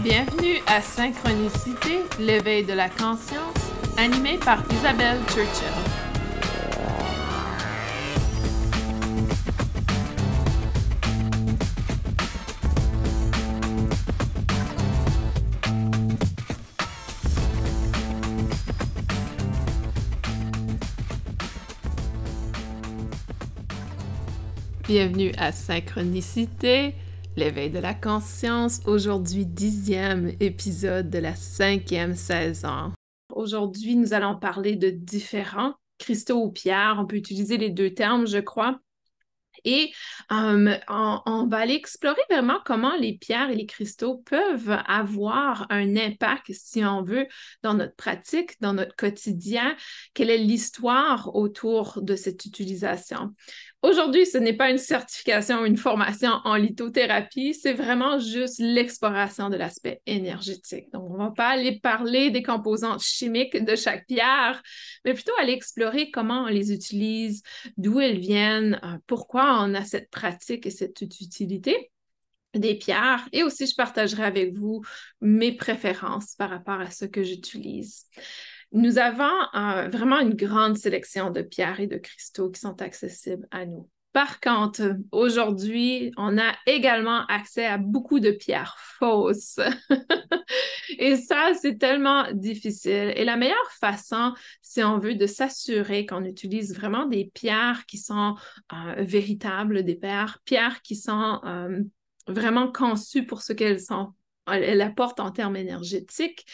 Bienvenue à Synchronicité, l'éveil de la conscience, animé par Isabelle Churchill. Bienvenue à Synchronicité, l'éveil de la conscience, aujourd'hui 10e épisode de la 5e saison. Aujourd'hui, nous allons parler de différents cristaux ou pierres. On peut utiliser les deux termes, je crois. Et on va aller explorer vraiment comment les pierres et les cristaux peuvent avoir un impact, si on veut, dans notre pratique, dans notre quotidien. Quelle est l'histoire autour de cette utilisation? Aujourd'hui, ce n'est pas une certification ou une formation en lithothérapie, c'est vraiment juste l'exploration de l'aspect énergétique. Donc, on ne va pas aller parler des composantes chimiques de chaque pierre, mais plutôt aller explorer comment on les utilise, d'où elles viennent, pourquoi on a cette pratique et cette utilité des pierres. Et aussi, je partagerai avec vous mes préférences par rapport à ce que j'utilise. Nous avons vraiment une grande sélection de pierres et de cristaux qui sont accessibles à nous. Par contre, aujourd'hui, on a également accès à beaucoup de pierres fausses. Et ça, c'est tellement difficile. Et la meilleure façon, si on veut, de s'assurer qu'on utilise vraiment des pierres qui sont véritables, des pierres qui sont vraiment conçues pour ce qu'elles sont, elles apportent en termes énergétiques,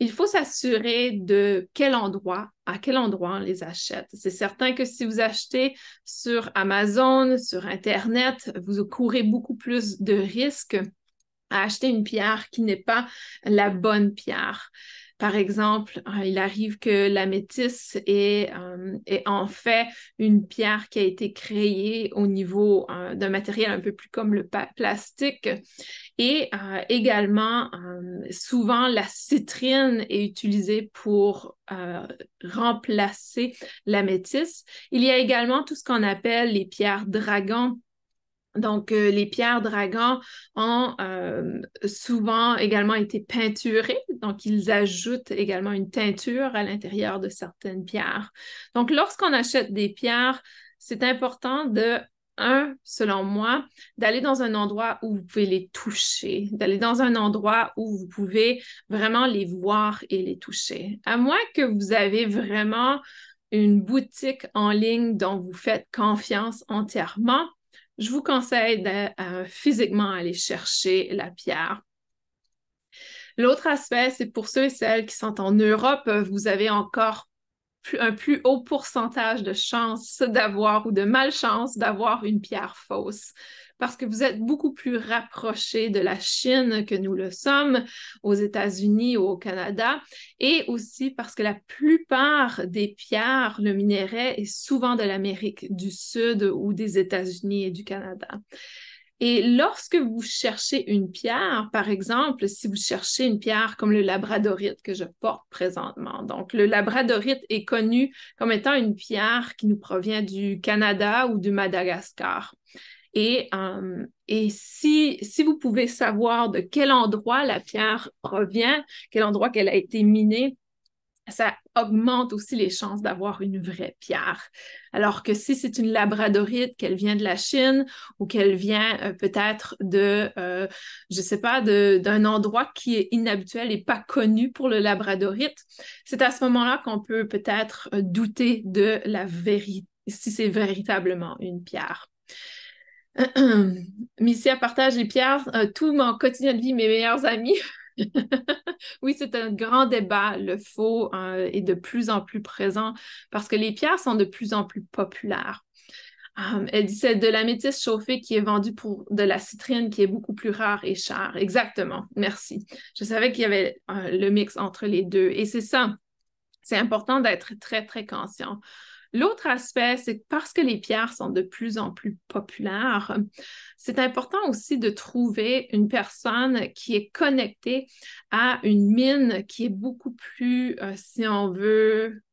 il faut s'assurer de à quel endroit on les achète. C'est certain que si vous achetez sur Amazon, sur Internet, vous courez beaucoup plus de risques à acheter une pierre qui n'est pas la bonne pierre. Par exemple, il arrive que la métisse est en fait une pierre qui a été créée au niveau d'un matériel un peu plus comme le plastique. Et également, souvent, la citrine est utilisée pour remplacer la métisse. Il y a également tout ce qu'on appelle les pierres dragons. Donc, les pierres dragons ont souvent également été peinturées. Donc, ils ajoutent également une teinture à l'intérieur de certaines pierres. Donc, lorsqu'on achète des pierres, c'est important selon moi, d'aller dans un endroit où vous pouvez les toucher, d'aller dans un endroit où vous pouvez vraiment les voir et les toucher. À moins que vous avez vraiment une boutique en ligne dont vous faites confiance entièrement, je vous conseille de physiquement aller chercher la pierre. L'autre aspect, c'est pour ceux et celles qui sont en Europe, vous avez encore un plus haut pourcentage de chances d'avoir ou de malchance d'avoir une pierre fausse parce que vous êtes beaucoup plus rapprochés de la Chine que nous le sommes aux États-Unis ou au Canada et aussi parce que la plupart des pierres, le minerai est souvent de l'Amérique du Sud ou des États-Unis et du Canada. Et lorsque vous cherchez une pierre, par exemple, si vous cherchez une pierre comme le labradorite que je porte présentement, donc le labradorite est connu comme étant une pierre qui nous provient du Canada ou du Madagascar. Et si vous pouvez savoir de quel endroit la pierre provient, quel endroit qu'elle a été minée, ça augmente aussi les chances d'avoir une vraie pierre. Alors que si c'est une labradorite, qu'elle vient de la Chine ou qu'elle vient peut-être je sais pas, d'un endroit qui est inhabituel et pas connu pour le labradorite, c'est à ce moment-là qu'on peut peut-être douter de la vérité, si c'est véritablement une pierre. Missia partage les pierres, tout mon quotidien de vie, mes meilleurs amis. Oui, c'est un grand débat. Le faux est de plus en plus présent parce que les pierres sont de plus en plus populaires. Elle dit c'est de la métisse chauffée qui est vendue pour de la citrine qui est beaucoup plus rare et chère. Exactement, merci. Je savais qu'il y avait le mix entre les deux et c'est ça. C'est important d'être très, très conscient. L'autre aspect, c'est que parce que les pierres sont de plus en plus populaires, c'est important aussi de trouver une personne qui est connectée à une mine qui est beaucoup plus, si on veut,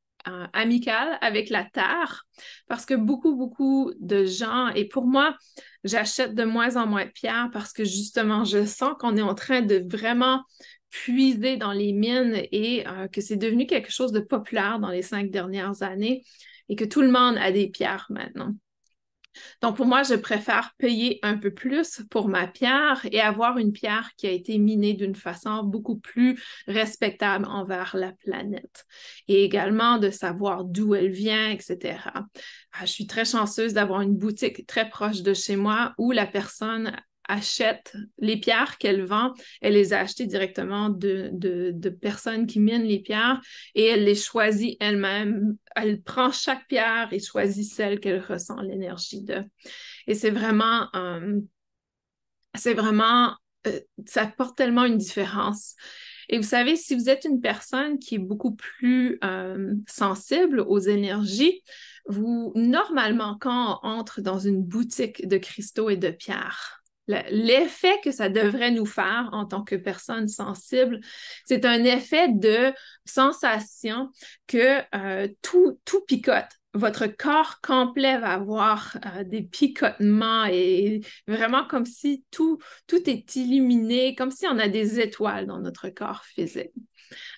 amicale avec la terre parce que beaucoup de gens, et pour moi, j'achète de moins en moins de pierres parce que justement, je sens qu'on est en train de vraiment puiser dans les mines et que c'est devenu quelque chose de populaire dans les 5 dernières années et que tout le monde a des pierres maintenant. Donc, pour moi, je préfère payer un peu plus pour ma pierre et avoir une pierre qui a été minée d'une façon beaucoup plus respectable envers la planète. Et également de savoir d'où elle vient, etc. Je suis très chanceuse d'avoir une boutique très proche de chez moi où la personne achète les pierres qu'elle vend, elle les a achetées directement de personnes qui minent les pierres et elle les choisit elle-même. Elle prend chaque pierre et choisit celle qu'elle ressent l'énergie de. Et c'est vraiment, ça apporte tellement une différence. Et vous savez, si vous êtes une personne qui est beaucoup plus sensible aux énergies, normalement, quand on entre dans une boutique de cristaux et de pierres, l'effet que ça devrait nous faire en tant que personne sensible, c'est un effet de sensation que tout picote. Votre corps complet va avoir des picotements et vraiment comme si tout est illuminé, comme si on a des étoiles dans notre corps physique.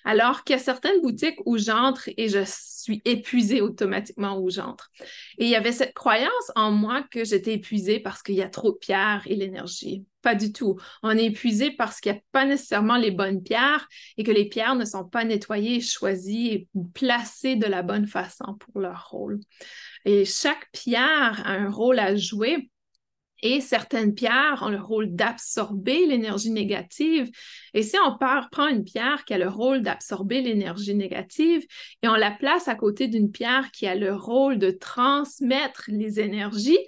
Alors qu'il y a certaines boutiques où j'entre et je suis épuisée automatiquement où j'entre. Et il y avait cette croyance en moi que j'étais épuisée parce qu'il y a trop de pierres et l'énergie. Pas du tout. On est épuisé parce qu'il n'y a pas nécessairement les bonnes pierres et que les pierres ne sont pas nettoyées, choisies et placées de la bonne façon pour leur rôle. Et chaque pierre a un rôle à jouer. Et certaines pierres ont le rôle d'absorber l'énergie négative. Et si on prend une pierre qui a le rôle d'absorber l'énergie négative et on la place à côté d'une pierre qui a le rôle de transmettre les énergies,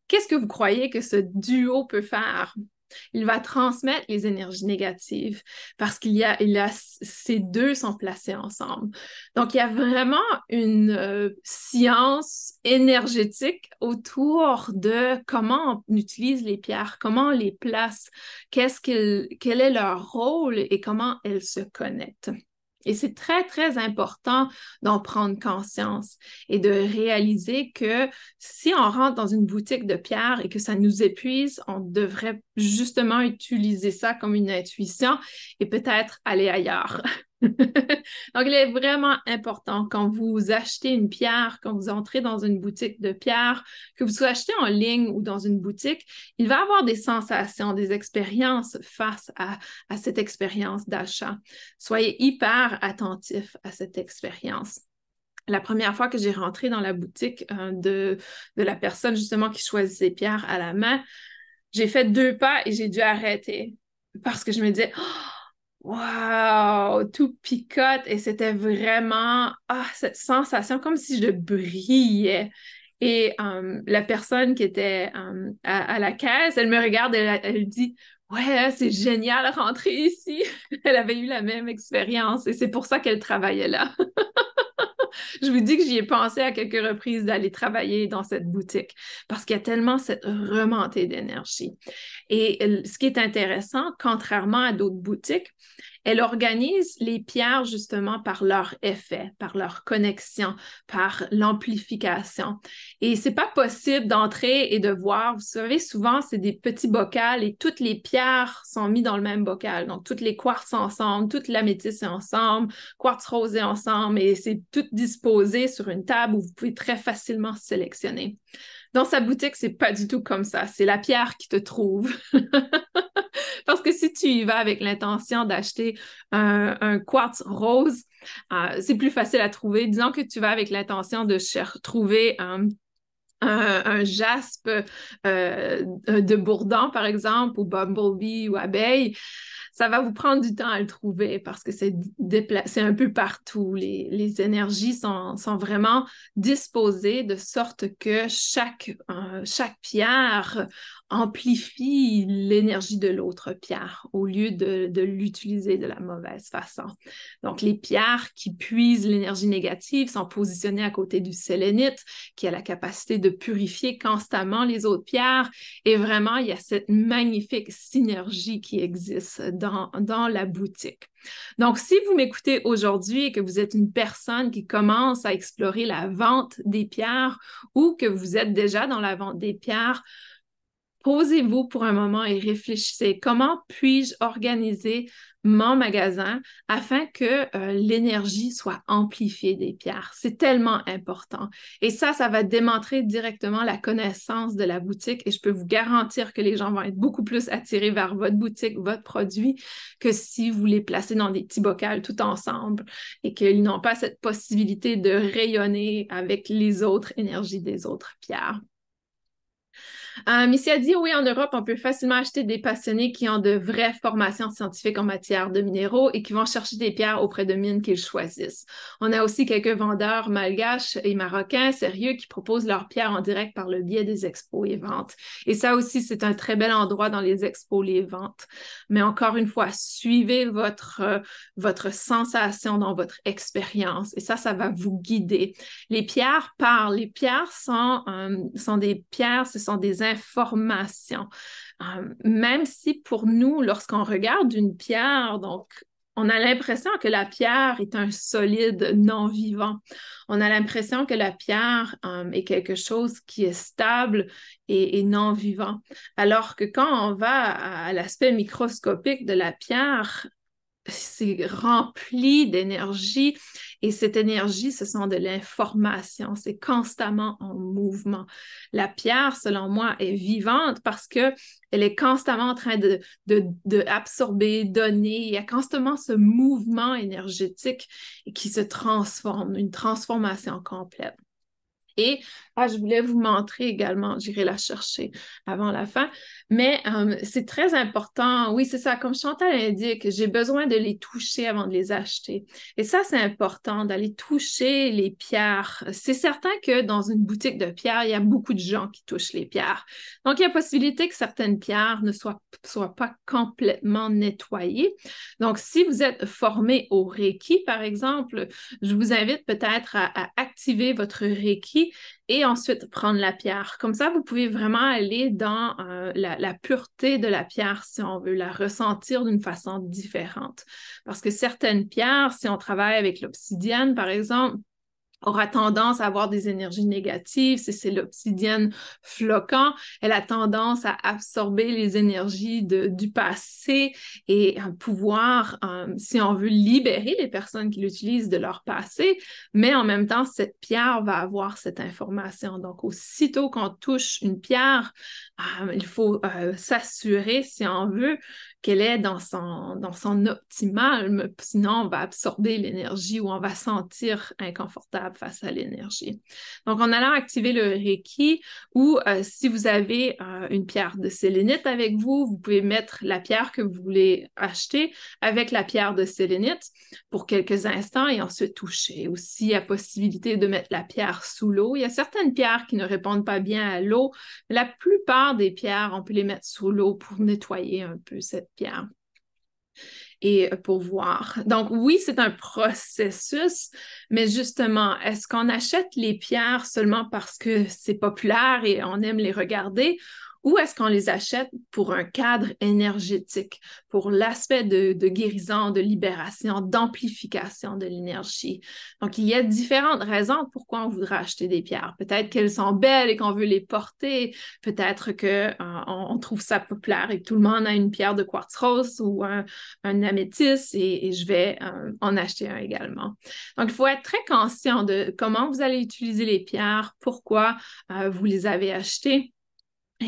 qu'est-ce que vous croyez que ce duo peut faire? Il va transmettre les énergies négatives parce ces deux sont placés ensemble. Donc, il y a vraiment une science énergétique autour de comment on utilise les pierres, comment on les place, quel est leur rôle et comment elles se connectent. Et c'est très, très important d'en prendre conscience et de réaliser que si on rentre dans une boutique de pierres et que ça nous épuise, on devrait justement utiliser ça comme une intuition et peut-être aller ailleurs. Donc, il est vraiment important quand vous achetez une pierre, quand vous entrez dans une boutique de pierres, que vous soyez acheté en ligne ou dans une boutique, il va y avoir des sensations, des expériences face à cette expérience d'achat. Soyez hyper attentifs à cette expérience. La première fois que j'ai rentré dans la boutique de la personne justement qui choisit ses pierres à la main, j'ai fait 2 pas et j'ai dû arrêter parce que je me disais... Wow, tout picote et c'était vraiment cette sensation comme si je brillais. Et la personne qui était à la caisse, elle me regarde et elle dit ouais, c'est génial rentrer ici. Elle avait eu la même expérience et c'est pour ça qu'elle travaillait là. Je vous dis que j'y ai pensé à quelques reprises d'aller travailler dans cette boutique parce qu'il y a tellement cette remontée d'énergie. Et ce qui est intéressant, contrairement à d'autres boutiques, elle organise les pierres justement par leur effet, par leur connexion, par l'amplification. Et c'est pas possible d'entrer et de voir, vous savez, souvent c'est des petits bocals et toutes les pierres sont mises dans le même bocal. Donc, toutes les quartz ensemble, toute l'améthyste est ensemble, quartz rosé ensemble et c'est tout disposé sur une table où vous pouvez très facilement sélectionner. Dans sa boutique, c'est pas du tout comme ça. C'est la pierre qui te trouve. Parce que si tu y vas avec l'intention d'acheter un quartz rose, c'est plus facile à trouver. Disons que tu vas avec l'intention de trouver un jaspe de bourdon, par exemple, ou bumblebee ou abeille, ça va vous prendre du temps à le trouver parce que c'est un peu partout. Les énergies sont vraiment disposées de sorte que chaque pierre amplifie l'énergie de l'autre pierre au lieu de l'utiliser de la mauvaise façon. Donc, les pierres qui puisent l'énergie négative sont positionnées à côté du sélénite qui a la capacité de purifier constamment les autres pierres. Et vraiment, il y a cette magnifique synergie qui existe dans la boutique. Donc, si vous m'écoutez aujourd'hui et que vous êtes une personne qui commence à explorer la vente des pierres ou que vous êtes déjà dans la vente des pierres, posez-vous pour un moment et réfléchissez. Comment puis-je organiser mon magasin afin que l'énergie soit amplifiée des pierres? C'est tellement important. Et ça va démontrer directement la connaissance de la boutique et je peux vous garantir que les gens vont être beaucoup plus attirés vers votre boutique, votre produit, que si vous les placez dans des petits bocals tout ensemble et qu'ils n'ont pas cette possibilité de rayonner avec les autres énergies des autres pierres. Missy a dit, oui, en Europe, on peut facilement acheter des passionnés qui ont de vraies formations scientifiques en matière de minéraux et qui vont chercher des pierres auprès de mines qu'ils choisissent. On a aussi quelques vendeurs malgaches et marocains sérieux qui proposent leurs pierres en direct par le biais des expos et ventes. Et ça aussi, c'est un très bel endroit dans les expos, les ventes. Mais encore une fois, suivez votre sensation dans votre expérience et ça va vous guider. Les pierres parlent. Les pierres sont des pierres, ce sont des informations. Même si pour nous, lorsqu'on regarde une pierre, donc on a l'impression que la pierre est un solide non vivant. On a l'impression que la pierre est quelque chose qui est stable et non vivant. Alors que quand on va à l'aspect microscopique de la pierre, c'est rempli d'énergie et cette énergie, ce sont de l'information, c'est constamment en mouvement. La pierre, selon moi, est vivante parce qu'elle est constamment en train de absorber, donner, il y a constamment ce mouvement énergétique qui se transforme, une transformation complète. Et je voulais vous montrer également, j'irai la chercher avant la fin, mais c'est très important, oui, c'est ça, comme Chantal indique, j'ai besoin de les toucher avant de les acheter. Et ça, c'est important, d'aller toucher les pierres. C'est certain que dans une boutique de pierres, il y a beaucoup de gens qui touchent les pierres. Donc, il y a possibilité que certaines pierres ne soient pas complètement nettoyées. Donc, si vous êtes formé au Reiki, par exemple, je vous invite peut-être à activer votre Reiki et ensuite prendre la pierre. Comme ça, vous pouvez vraiment aller dans la pureté de la pierre si on veut la ressentir d'une façon différente. Parce que certaines pierres, si on travaille avec l'obsidienne, par exemple, aura tendance à avoir des énergies négatives. C'est l'obsidienne flocant. Elle a tendance à absorber les énergies du passé et pouvoir, si on veut, libérer les personnes qui l'utilisent de leur passé, mais en même temps, cette pierre va avoir cette information. Donc, aussitôt qu'on touche une pierre, il faut s'assurer, si on veut, qu'elle est dans son optimal, sinon on va absorber l'énergie ou on va sentir inconfortable face à l'énergie. Donc, en allant activer le Reiki ou si vous avez une pierre de sélénite avec vous, vous pouvez mettre la pierre que vous voulez acheter avec la pierre de sélénite pour quelques instants et ensuite toucher. Aussi, il y a possibilité de mettre la pierre sous l'eau. Il y a certaines pierres qui ne répondent pas bien à l'eau, mais la plupart des pierres, on peut les mettre sous l'eau pour nettoyer un peu cette pierre et pour voir. Donc oui, c'est un processus, mais justement, est-ce qu'on achète les pierres seulement parce que c'est populaire et on aime les regarder? Ou est-ce qu'on les achète pour un cadre énergétique, pour l'aspect de guérison, de libération, d'amplification de l'énergie? Donc, il y a différentes raisons pourquoi on voudrait acheter des pierres. Peut-être qu'elles sont belles et qu'on veut les porter. Peut-être qu'on trouve ça populaire et que tout le monde a une pierre de quartz rose ou un améthyste et je vais en acheter un également. Donc, il faut être très conscient de comment vous allez utiliser les pierres, pourquoi vous les avez achetées.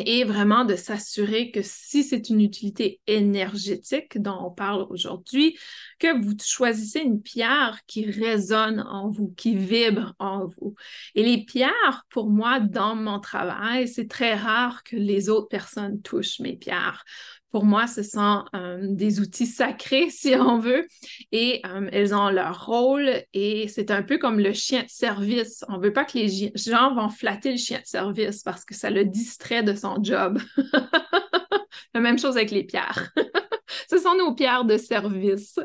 Et vraiment de s'assurer que si c'est une utilité énergétique dont on parle aujourd'hui, que vous choisissez une pierre qui résonne en vous, qui vibre en vous. Et les pierres, pour moi, dans mon travail, c'est très rare que les autres personnes touchent mes pierres. Pour moi, ce sont des outils sacrés, si on veut, et elles ont leur rôle et c'est un peu comme le chien de service. On ne veut pas que les gens vont flatter le chien de service parce que ça le distrait de son job. La même chose avec les pierres. Ce sont nos pierres de service.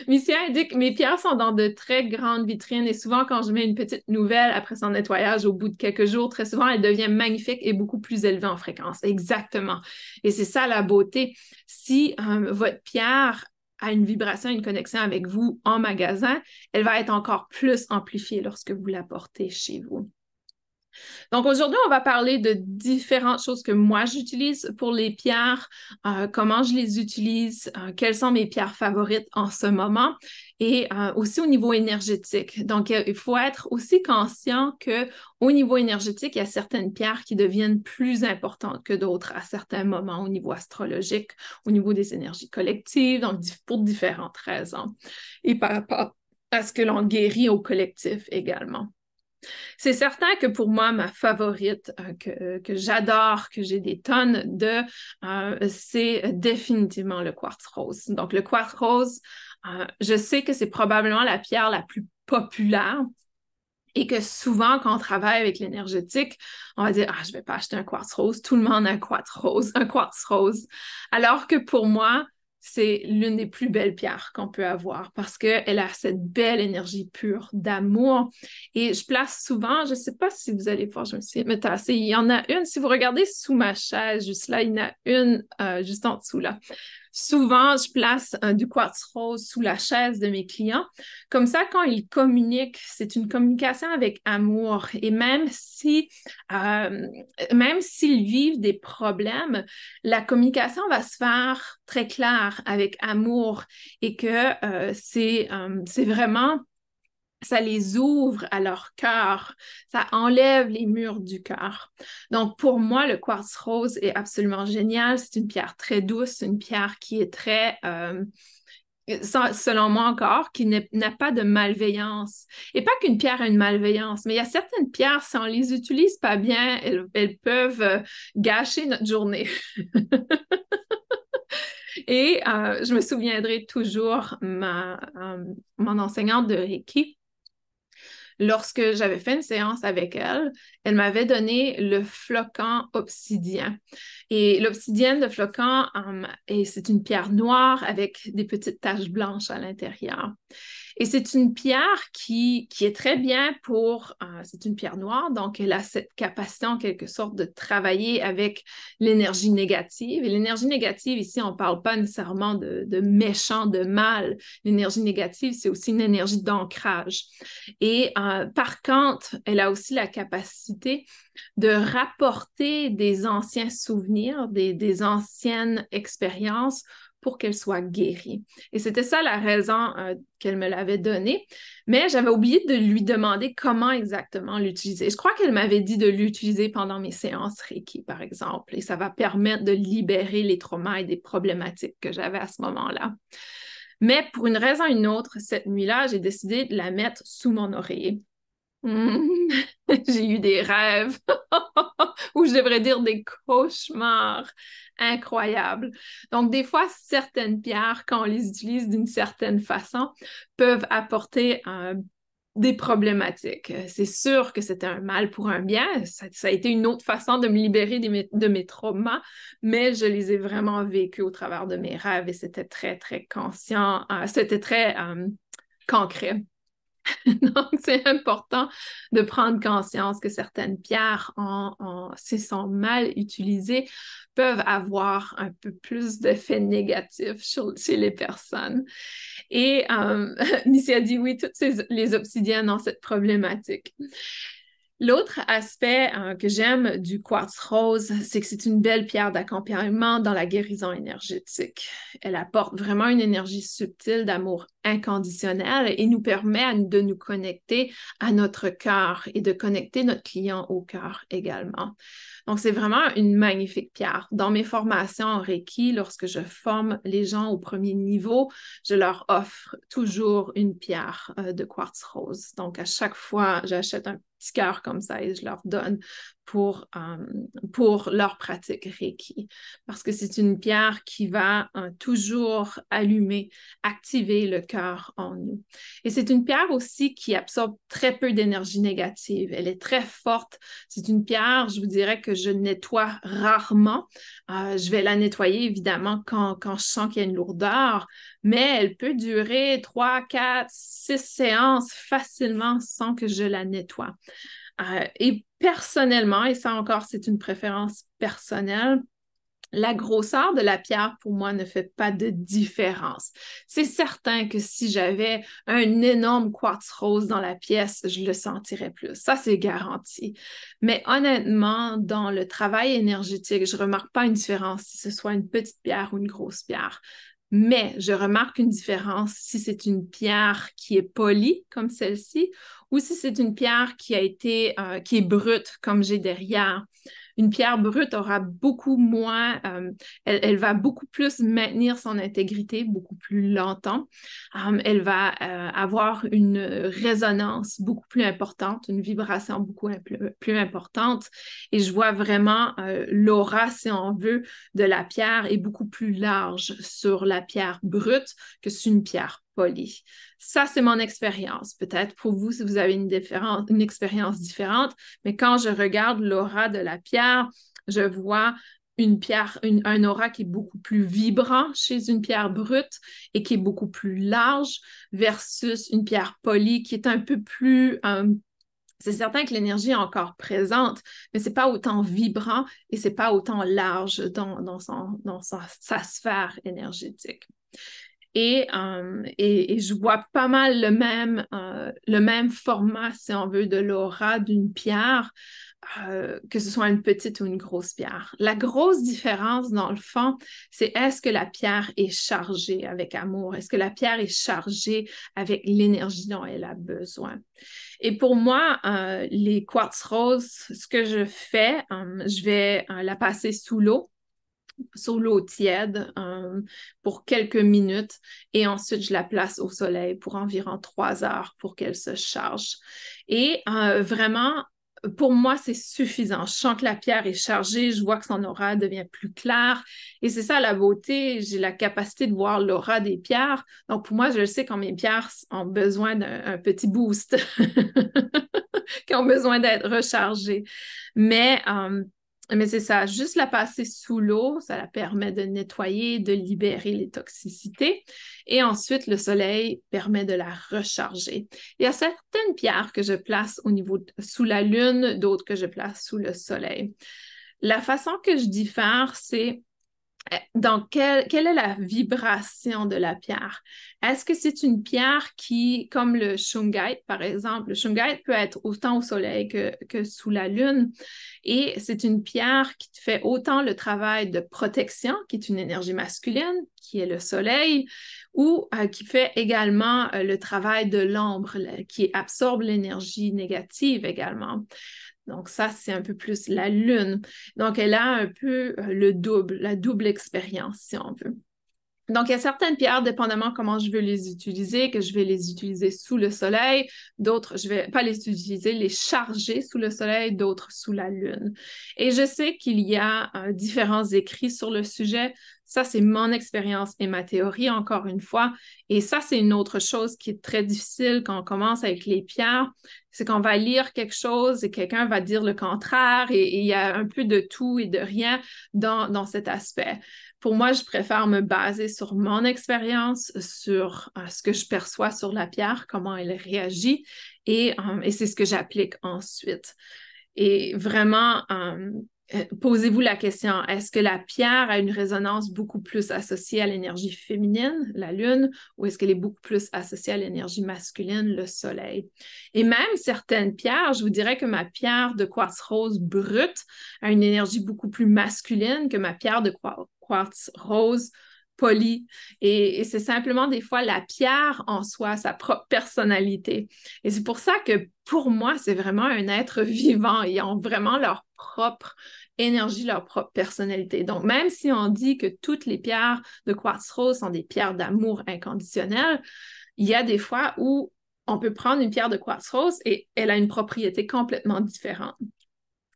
Misia indique, mes pierres sont dans de très grandes vitrines et souvent quand je mets une petite nouvelle après son nettoyage au bout de quelques jours, très souvent elle devient magnifique et beaucoup plus élevée en fréquence. Exactement. Et c'est ça la beauté. Si votre pierre a une vibration, une connexion avec vous en magasin, elle va être encore plus amplifiée lorsque vous la portez chez vous. Donc aujourd'hui, on va parler de différentes choses que moi j'utilise pour les pierres, comment je les utilise, quelles sont mes pierres favorites en ce moment et aussi au niveau énergétique. Donc il faut être aussi conscient qu'au niveau énergétique, il y a certaines pierres qui deviennent plus importantes que d'autres à certains moments au niveau astrologique, au niveau des énergies collectives, donc pour différentes raisons. Et par rapport à ce que l'on guérit au collectif également. C'est certain que pour moi, ma favorite, que j'adore, que j'ai des tonnes de, c'est définitivement le quartz rose. Donc, le quartz rose, je sais que c'est probablement la pierre la plus populaire et que souvent, quand on travaille avec l'énergétique, on va dire, ah, je ne vais pas acheter un quartz rose, tout le monde a un quartz rose. Alors que pour moi, c'est l'une des plus belles pierres qu'on peut avoir parce qu'elle a cette belle énergie pure d'amour. Et je place souvent, je ne sais pas si vous allez voir, je me suis me tasser, il y en a une, si vous regardez sous ma chaise, juste là, il y en a une juste en dessous là. Souvent, je place du quartz rose sous la chaise de mes clients. Comme ça, quand ils communiquent, c'est une communication avec amour. Et même s'ils vivent des problèmes, la communication va se faire très claire avec amour et que c'est vraiment ça les ouvre à leur cœur, ça enlève les murs du cœur. Donc, pour moi, le quartz rose est absolument génial. C'est une pierre très douce, une pierre qui est très, selon moi encore, qui n'a pas de malveillance. Et pas qu'une pierre a une malveillance, mais il y a certaines pierres, si on les utilise pas bien, elles peuvent gâcher notre journée. Et je me souviendrai toujours mon enseignante de Reiki. Lorsque j'avais fait une séance avec elle, elle m'avait donné le flocon obsidien. Et l'obsidienne de flocon, c'est une pierre noire avec des petites taches blanches à l'intérieur. Et c'est une pierre qui est très bien c'est une pierre noire, donc elle a cette capacité en quelque sorte de travailler avec l'énergie négative. Et l'énergie négative, ici, on ne parle pas nécessairement de méchant, de mal. L'énergie négative, c'est aussi une énergie d'ancrage. Et par contre, elle a aussi la capacité de rapporter des anciens souvenirs, des anciennes expériences pour qu'elle soit guérie. Et c'était ça la raison qu'elle me l'avait donnée. Mais j'avais oublié de lui demander comment exactement l'utiliser. Je crois qu'elle m'avait dit de l'utiliser pendant mes séances Reiki, par exemple. Et ça va permettre de libérer les traumas et des problématiques que j'avais à ce moment-là. Mais pour une raison ou une autre, cette nuit-là, j'ai décidé de la mettre sous mon oreiller. J'ai eu des rêves, ou je devrais dire des cauchemars incroyables. Donc, des fois, certaines pierres, quand on les utilise d'une certaine façon, peuvent apporter des problématiques. C'est sûr que c'était un mal pour un bien. Ça a été une autre façon de me libérer de mes traumas, mais je les ai vraiment vécus au travers de mes rêves et c'était très, très conscient. C'était très concret. Donc, c'est important de prendre conscience que certaines pierres, si elles sont mal utilisées, peuvent avoir un peu plus d'effets négatifs chez les personnes. Et Missy a dit oui, toutes les obsidiennes ont cette problématique. L'autre aspect que j'aime du quartz rose, c'est que c'est une belle pierre d'accompagnement dans la guérison énergétique. Elle apporte vraiment une énergie subtile d'amour inconditionnel et nous permet de nous connecter à notre cœur et de connecter notre client au cœur également. Donc, c'est vraiment une magnifique pierre. Dans mes formations en Reiki, lorsque je forme les gens au premier niveau, je leur offre toujours une pierre de quartz rose. Donc, à chaque fois, j'achète un petit cœur comme ça et je leur donne pour leur pratique Reiki. Parce que c'est une pierre qui va toujours allumer, activer le cœur en nous. Et c'est une pierre aussi qui absorbe très peu d'énergie négative. Elle est très forte. C'est une pierre, je vous dirais, que je nettoie rarement. Je vais la nettoyer, évidemment, quand je sens qu'il y a une lourdeur, mais elle peut durer 3, 4, 6 séances facilement sans que je la nettoie. Et personnellement, et ça encore, c'est une préférence personnelle, la grosseur de la pierre, pour moi, ne fait pas de différence. C'est certain que si j'avais un énorme quartz rose dans la pièce, je le sentirais plus. Ça, c'est garanti. Mais honnêtement, dans le travail énergétique, je ne remarque pas une différence si ce soit une petite pierre ou une grosse pierre. Mais je remarque une différence si c'est une pierre qui est polie, comme celle-ci, ou si c'est une pierre qui est brute, comme j'ai derrière. Une pierre brute aura beaucoup moins, elle va beaucoup plus maintenir son intégrité, beaucoup plus longtemps. Elle va avoir une résonance beaucoup plus importante, une vibration beaucoup plus importante. Et je vois vraiment l'aura, si on veut, de la pierre est beaucoup plus large sur la pierre brute que sur une pierre polie. Ça, c'est mon expérience. Peut-être pour vous, si vous avez une expérience différente, mais quand je regarde l'aura de la pierre, je vois un aura qui est beaucoup plus vibrant chez une pierre brute et qui est beaucoup plus large versus une pierre polie qui est un peu plus... c'est certain que l'énergie est encore présente, mais c'est pas autant vibrant et c'est pas autant large dans sa sphère énergétique. Et je vois pas mal le même format, si on veut, de l'aura d'une pierre, que ce soit une petite ou une grosse pierre. La grosse différence, dans le fond, c'est est-ce que la pierre est chargée avec amour? Est-ce que la pierre est chargée avec l'énergie dont elle a besoin? Et pour moi, les quartz roses, ce que je fais, je vais la passer sous l'eau tiède pour quelques minutes et ensuite je la place au soleil pour environ 3 heures pour qu'elle se charge. Et vraiment, pour moi, c'est suffisant. Je sens que la pierre est chargée, je vois que son aura devient plus claire et c'est ça la beauté. J'ai la capacité de voir l'aura des pierres. Donc pour moi, je sais quand mes pierres ont besoin d'un petit boost, qui ont besoin d'être rechargées. Mais c'est ça, juste la passer sous l'eau, ça la permet de nettoyer, de libérer les toxicités. Et ensuite, le soleil permet de la recharger. Il y a certaines pierres que je place sous la lune, d'autres que je place sous le soleil. La façon que je diffère, c'est quelle est la vibration de la pierre? Est-ce que c'est une pierre qui, comme le shungite, par exemple, le shungite peut être autant au soleil que sous la lune, et c'est une pierre qui fait autant le travail de protection, qui est une énergie masculine, qui est le soleil, ou qui fait également le travail de l'ombre, qui absorbe l'énergie négative également. Donc ça, c'est un peu plus la lune. Donc elle a un peu la double expérience, si on veut. Donc, il y a certaines pierres, dépendamment comment je veux les utiliser, que je vais les utiliser sous le soleil, d'autres, je vais pas les utiliser, les charger sous le soleil, d'autres sous la lune. Et je sais qu'il y a différents écrits sur le sujet. Ça, c'est mon expérience et ma théorie, encore une fois. Et ça, c'est une autre chose qui est très difficile quand on commence avec les pierres, c'est qu'on va lire quelque chose et quelqu'un va dire le contraire et il y a un peu de tout et de rien dans cet aspect. Pour moi, je préfère me baser sur mon expérience, sur ce que je perçois sur la pierre, comment elle réagit, et c'est ce que j'applique ensuite. Et vraiment, posez-vous la question, est-ce que la pierre a une résonance beaucoup plus associée à l'énergie féminine, la lune, ou est-ce qu'elle est beaucoup plus associée à l'énergie masculine, le soleil? Et même certaines pierres, je vous dirais que ma pierre de quartz rose brute a une énergie beaucoup plus masculine que ma pierre de quartz rose poli. Et c'est simplement des fois la pierre en soi, sa propre personnalité. Et c'est pour ça que pour moi, c'est vraiment un être vivant. Ils ont vraiment leur propre énergie, leur propre personnalité. Donc, même si on dit que toutes les pierres de quartz rose sont des pierres d'amour inconditionnel, il y a des fois où on peut prendre une pierre de quartz rose et elle a une propriété complètement différente.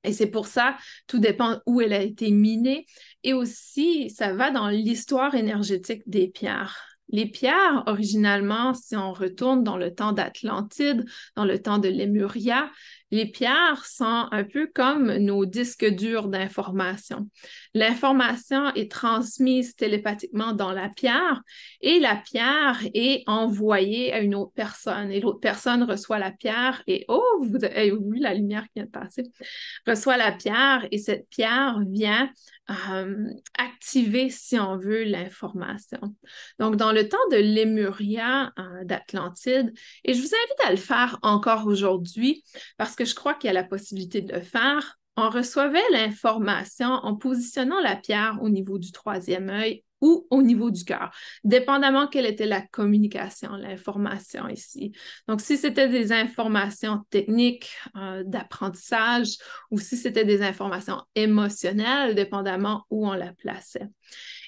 Et c'est pour ça, tout dépend où elle a été minée. Et aussi, ça va dans l'histoire énergétique des pierres. Les pierres, originalement, si on retourne dans le temps d'Atlantide, dans le temps de Lémuria, les pierres sont un peu comme nos disques durs d'information. L'information est transmise télépathiquement dans la pierre et la pierre est envoyée à une autre personne. Et l'autre personne reçoit la pierre et oh, vous avez vu la lumière qui vient de passer, reçoit la pierre et cette pierre vient activer, si on veut, l'information. Donc, dans le temps de Lémuria, d'Atlantide, et je vous invite à le faire encore aujourd'hui parce que je crois qu'il y a la possibilité de le faire, on recevait l'information en positionnant la pierre au niveau du troisième œil ou au niveau du cœur, dépendamment quelle était la communication, l'information ici. Donc, si c'était des informations techniques d'apprentissage ou si c'était des informations émotionnelles, dépendamment où on la plaçait.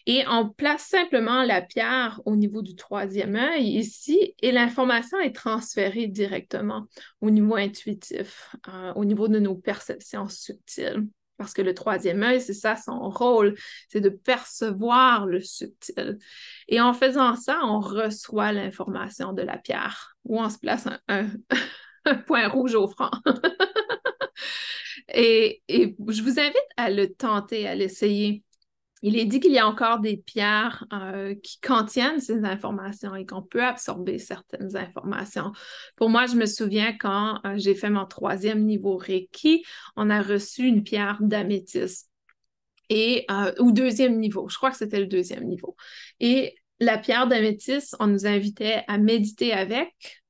Et on place simplement la pierre au niveau du troisième œil ici et l'information est transférée directement au niveau intuitif, au niveau de nos perceptions subtiles. Parce que le troisième œil, c'est ça son rôle, c'est de percevoir le subtil. Et en faisant ça, on reçoit l'information de la pierre, où on se place un point rouge au front. Et je vous invite à le tenter, à l'essayer. Il est dit qu'il y a encore des pierres qui contiennent ces informations et qu'on peut absorber certaines informations. Pour moi, je me souviens quand j'ai fait mon 3e niveau Reiki, on a reçu une pierre d'améthyste ou 2e niveau. Je crois que c'était le 2e niveau. Et la pierre d'améthyste, on nous invitait à méditer avec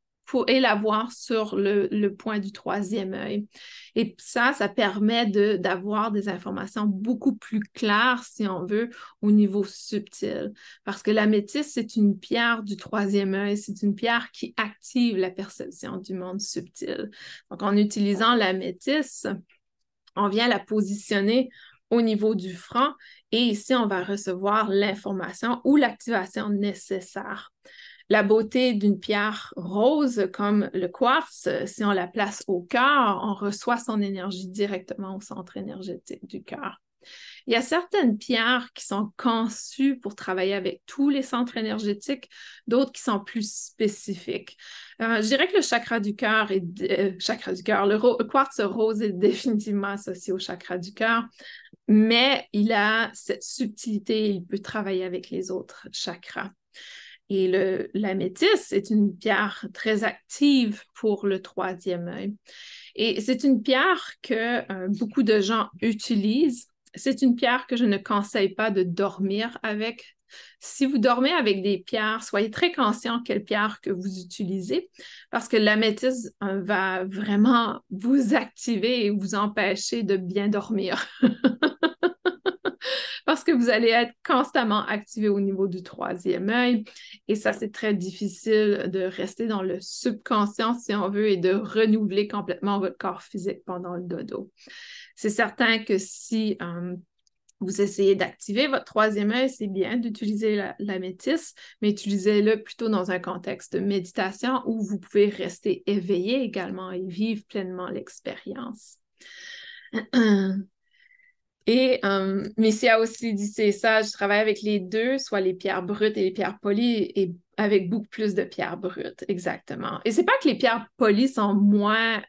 et la voir sur le point du 3e œil. Et ça permet d'avoir des informations beaucoup plus claires, si on veut, au niveau subtil. Parce que l'améthyste, c'est une pierre du 3e œil, c'est une pierre qui active la perception du monde subtil. Donc, en utilisant l'améthyste, on vient la positionner au niveau du front et ici, on va recevoir l'information ou l'activation nécessaire. La beauté d'une pierre rose comme le quartz, si on la place au cœur, on reçoit son énergie directement au centre énergétique du cœur. Il y a certaines pierres qui sont conçues pour travailler avec tous les centres énergétiques, d'autres qui sont plus spécifiques. Je dirais que le chakra du cœur le quartz rose est définitivement associé au chakra du cœur, mais il a cette subtilité, il peut travailler avec les autres chakras. Et l'améthyste est une pierre très active pour le 3e œil. Et c'est une pierre que beaucoup de gens utilisent. C'est une pierre que je ne conseille pas de dormir avec. Si vous dormez avec des pierres, soyez très conscient quelle pierre que vous utilisez parce que l'améthyste va vraiment vous activer et vous empêcher de bien dormir. Parce que vous allez être constamment activé au niveau du 3e œil et ça, c'est très difficile de rester dans le subconscient, si on veut, et de renouveler complètement votre corps physique pendant le dodo. C'est certain que si vous essayez d'activer votre 3e œil, c'est bien d'utiliser l'améthyste, mais utilisez-le plutôt dans un contexte de méditation où vous pouvez rester éveillé également et vivre pleinement l'expérience. Missy a aussi dit, c'est ça, je travaille avec les deux, soit les pierres brutes et les pierres polies, et avec beaucoup plus de pierres brutes, exactement. Et c'est pas que les pierres polies sont moins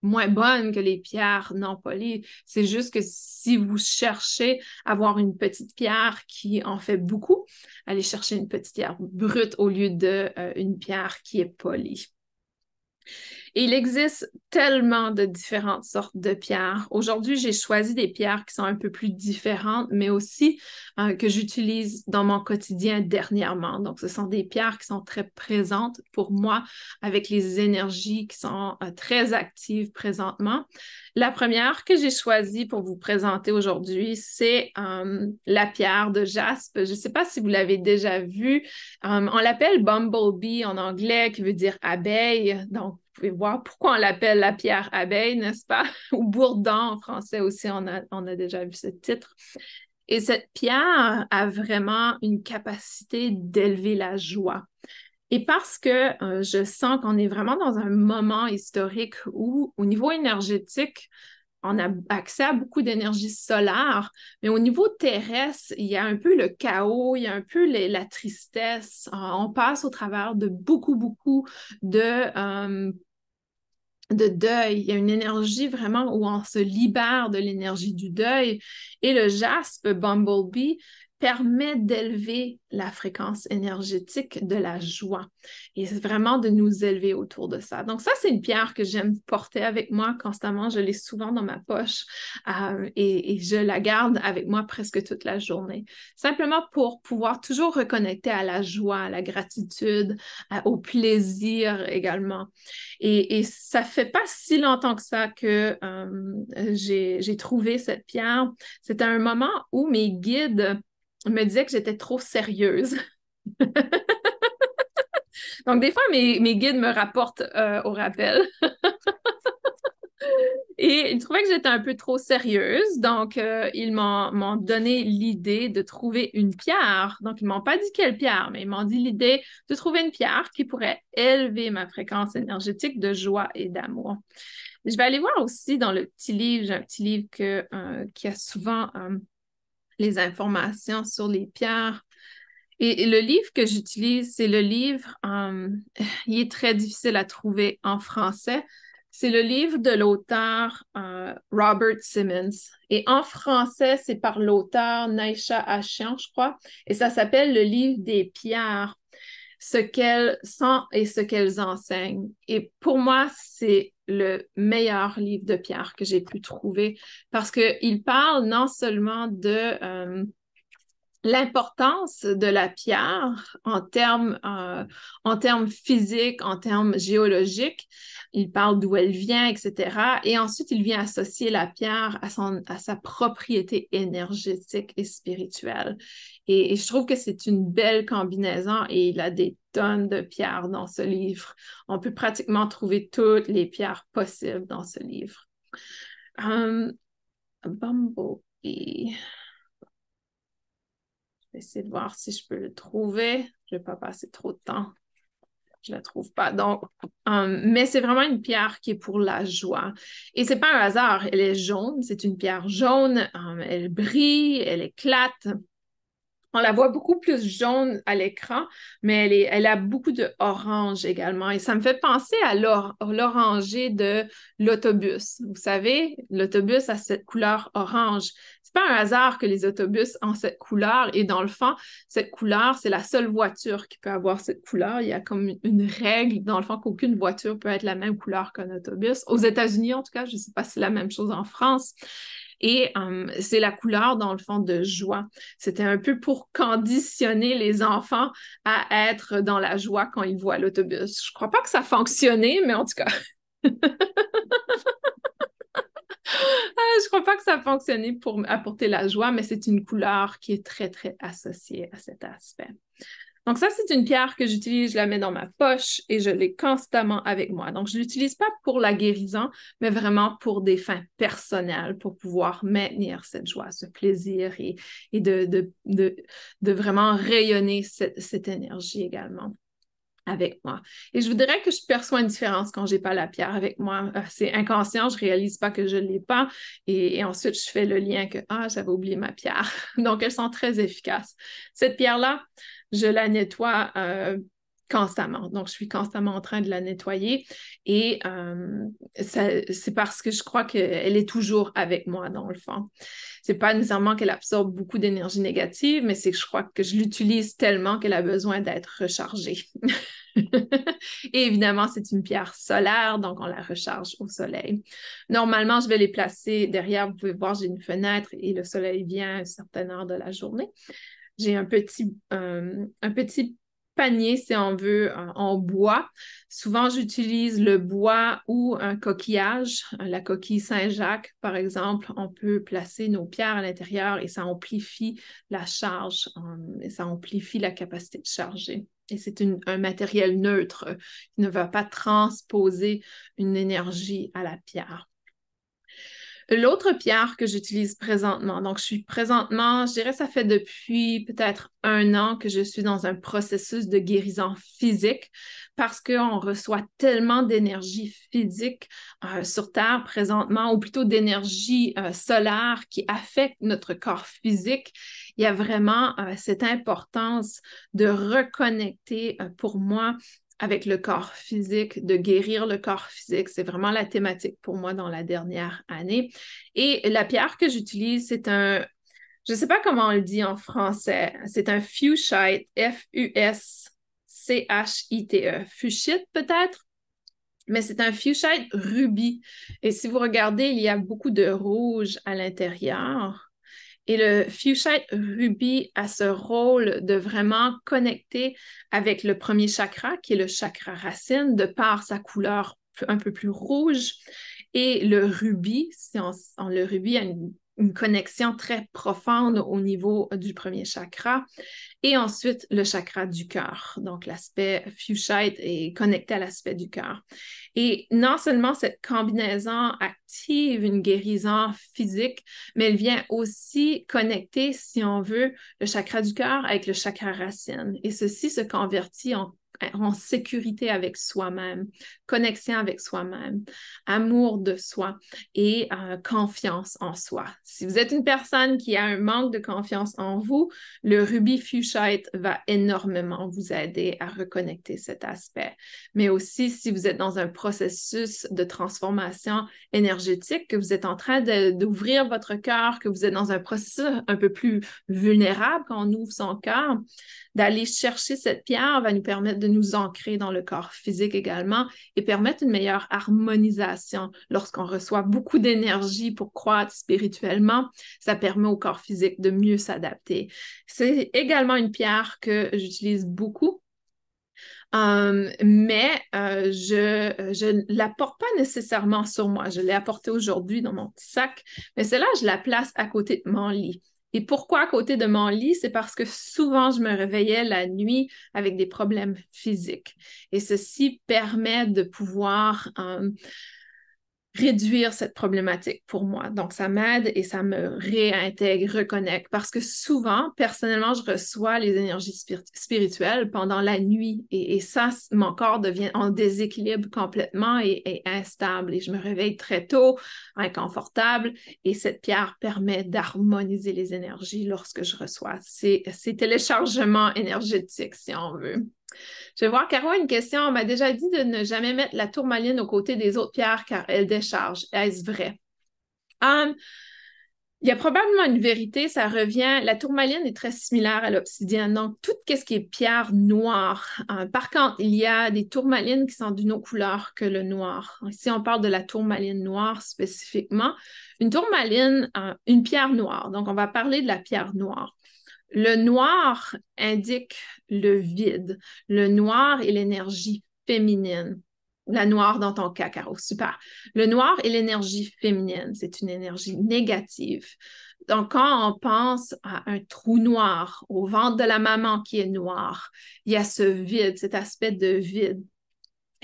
bonnes que les pierres non polies, c'est juste que si vous cherchez à avoir une petite pierre qui en fait beaucoup, allez chercher une petite pierre brute au lieu d'une pierre qui est polie. Et il existe tellement de différentes sortes de pierres. Aujourd'hui, j'ai choisi des pierres qui sont un peu plus différentes, mais aussi que j'utilise dans mon quotidien dernièrement. Donc, ce sont des pierres qui sont très présentes pour moi avec les énergies qui sont très actives présentement. La première que j'ai choisie pour vous présenter aujourd'hui, c'est la pierre de jaspe. Je ne sais pas si vous l'avez déjà vue. On l'appelle Bumblebee en anglais, qui veut dire abeille. Donc, vous pouvez voir pourquoi on l'appelle la pierre abeille, n'est-ce pas? Ou bourdon en français aussi, on a déjà vu ce titre. Et cette pierre a vraiment une capacité d'élever la joie. Et parce que je sens qu'on est vraiment dans un moment historique où, au niveau énergétique, on a accès à beaucoup d'énergie solaire, mais au niveau terrestre, il y a un peu le chaos, il y a un peu la tristesse. On passe au travers de beaucoup de deuil. Il y a une énergie vraiment où on se libère de l'énergie du deuil. Et le jaspe Bumblebee permet d'élever la fréquence énergétique de la joie et vraiment de nous élever autour de ça. Donc ça, c'est une pierre que j'aime porter avec moi constamment. Je l'ai souvent dans ma poche et je la garde avec moi presque toute la journée. Simplement pour pouvoir toujours reconnecter à la joie, à la gratitude, au plaisir également. Et ça fait pas si longtemps que ça que j'ai trouvé cette pierre. C'était un moment où mes guides me disaient que j'étais trop sérieuse. Donc, des fois, mes guides me rapportent au rappel. Et ils trouvaient que j'étais un peu trop sérieuse. Donc, ils m'ont donné l'idée de trouver une pierre. Donc, ils ne m'ont pas dit quelle pierre, mais ils m'ont dit l'idée de trouver une pierre qui pourrait élever ma fréquence énergétique de joie et d'amour. Je vais aller voir aussi dans le petit livre, j'ai un petit livre qui a souvent les informations sur les pierres. Et le livre que j'utilise, c'est le livre, il est très difficile à trouver en français. C'est le livre de l'auteur Robert Simmons. Et en français, c'est par l'auteur Naïcha Achian, je crois. Et ça s'appelle le livre des pierres, ce qu'elles sont et ce qu'elles enseignent. Et pour moi, c'est le meilleur livre de pierre que j'ai pu trouver parce qu'il parle non seulement de l'importance de la pierre en termes physiques, en termes géologiques. Il parle d'où elle vient, etc. Et ensuite, il vient associer la pierre à sa propriété énergétique et spirituelle. Et je trouve que c'est une belle combinaison et il a des tonnes de pierres dans ce livre. On peut pratiquement trouver toutes les pierres possibles dans ce livre. Bumblebee. Je vais essayer de voir si je peux le trouver. Je ne vais pas passer trop de temps. Je ne la trouve pas. Donc, mais c'est vraiment une pierre qui est pour la joie. Et ce n'est pas un hasard. Elle est jaune. C'est une pierre jaune. Elle brille, elle éclate. On la voit beaucoup plus jaune à l'écran, mais elle a beaucoup de orange également. Et ça me fait penser à l'oranger de l'autobus. Vous savez, l'autobus a cette couleur orange. C'est pas un hasard que les autobus ont cette couleur. Et dans le fond, cette couleur, c'est la seule voiture qui peut avoir cette couleur. Il y a comme une règle, dans le fond, qu'aucune voiture peut être la même couleur qu'un autobus. Aux États-Unis, en tout cas, je ne sais pas si c'est la même chose en France. Et c'est la couleur, dans le fond, de joie. C'était un peu pour conditionner les enfants à être dans la joie quand ils voient l'autobus. Je crois pas que ça fonctionnait, mais en tout cas, je crois pas que ça fonctionnait pour apporter la joie, mais c'est une couleur qui est très, très associée à cet aspect. Donc ça, c'est une pierre que j'utilise, je la mets dans ma poche et je l'ai constamment avec moi. Donc, je ne l'utilise pas pour la guérison, mais vraiment pour des fins personnelles, pour pouvoir maintenir cette joie, ce plaisir et de vraiment rayonner cette énergie également avec moi. Et je voudrais que je perçois une différence quand j'ai pas la pierre avec moi. C'est inconscient, je réalise pas que je l'ai pas. Et ensuite, je fais le lien que, j'avais oublié ma pierre. Donc, elles sont très efficaces. Cette pierre-là, je la nettoie constamment. Donc, je suis constamment en train de la nettoyer et c'est parce que je crois qu'elle est toujours avec moi dans le fond. C'est pas nécessairement qu'elle absorbe beaucoup d'énergie négative, mais c'est que je crois que je l'utilise tellement qu'elle a besoin d'être rechargée. Et évidemment, c'est une pierre solaire, donc on la recharge au soleil. Normalement, je vais les placer derrière. Vous pouvez voir, j'ai une fenêtre et le soleil vient à une certaine heure de la journée. J'ai un petit panier, si on veut, en bois. Souvent, j'utilise le bois ou un coquillage. La coquille Saint-Jacques, par exemple, on peut placer nos pierres à l'intérieur et ça amplifie la charge, et ça amplifie la capacité de charger. Et c'est un matériel neutre qui ne va pas transposer une énergie à la pierre. L'autre pierre que j'utilise présentement, donc je suis présentement, je dirais ça fait depuis peut-être 1 an que je suis dans un processus de guérison physique parce qu'on reçoit tellement d'énergie physique sur Terre présentement, ou plutôt d'énergie solaire qui affecte notre corps physique. Il y a vraiment cette importance de reconnecter pour moi avec le corps physique, de guérir le corps physique. C'est vraiment la thématique pour moi dans la dernière année. Et la pierre que j'utilise, c'est je ne sais pas comment on le dit en français, c'est un fuchsite, Fuschite, fuchsite peut-être, mais c'est un fuchsite rubis. Et si vous regardez, il y a beaucoup de rouge à l'intérieur. Et le fuchsite rubis a ce rôle de vraiment connecter avec le premier chakra, qui est le chakra racine, de par sa couleur un peu plus rouge. Et le rubis, le rubis a une connexion très profonde au niveau du premier chakra. Et ensuite, le chakra du cœur. Donc, l'aspect fuchsite est connecté à l'aspect du cœur. Et non seulement cette combinaison active une guérison physique, mais elle vient aussi connecter, si on veut, le chakra du cœur avec le chakra racine. Et ceci se convertit en sécurité avec soi-même, connexion avec soi-même, amour de soi et confiance en soi. Si vous êtes une personne qui a un manque de confiance en vous, le rubis fuchsite va énormément vous aider à reconnecter cet aspect. Mais aussi, si vous êtes dans un processus de transformation énergétique, que vous êtes en train d'ouvrir votre cœur, que vous êtes dans un processus un peu plus vulnérable quand on ouvre son cœur, d'aller chercher cette pierre va nous permettre de nous ancrer dans le corps physique également et permettre une meilleure harmonisation. Lorsqu'on reçoit beaucoup d'énergie pour croître spirituellement, ça permet au corps physique de mieux s'adapter. C'est également une pierre que j'utilise beaucoup. Mais je ne l'apporte pas nécessairement sur moi. Je l'ai apportée aujourd'hui dans mon petit sac, mais celle-là, je la place à côté de mon lit. Et pourquoi à côté de mon lit? C'est parce que souvent, je me réveillais la nuit avec des problèmes physiques. Et ceci permet de pouvoir réduire cette problématique pour moi. Donc, ça m'aide et ça me réintègre, reconnecte. Parce que souvent, personnellement, je reçois les énergies spirituelles pendant la nuit et ça, mon corps devient en déséquilibre complètement et instable. Et je me réveille très tôt, inconfortable. Et cette pierre permet d'harmoniser les énergies lorsque je reçois ces téléchargements énergétiques, si on veut. Je vais voir, Caro a une question. On m'a déjà dit de ne jamais mettre la tourmaline aux côtés des autres pierres car elle décharge. Est-ce vrai? Il y a probablement une vérité, ça revient. La tourmaline est très similaire à l'obsidienne, donc tout ce qui est pierre noire. Par contre, il y a des tourmalines qui sont d'une autre couleur que le noir. Ici, on parle de la tourmaline noire spécifiquement. Une tourmaline, une pierre noire. Donc, on va parler de la pierre noire. Le noir indique le vide. Le noir est l'énergie féminine. La noire dans ton cas, Caro, super. Le noir est l'énergie féminine. C'est une énergie négative. Donc, quand on pense à un trou noir, au ventre de la maman qui est noir, il y a ce vide, cet aspect de vide.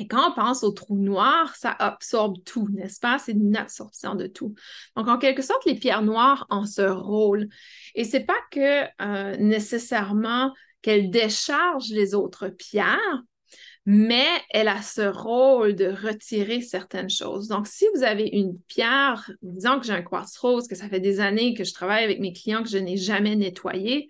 Et quand on pense au trou noir, ça absorbe tout, n'est-ce pas? C'est une absorption de tout. Donc, en quelque sorte, les pierres noires ont ce rôle. Et c'est pas que nécessairement qu'elles déchargent les autres pierres, mais elle a ce rôle de retirer certaines choses. Donc, si vous avez une pierre, disons que j'ai un quartz rose, que ça fait des années que je travaille avec mes clients que je n'ai jamais nettoyé,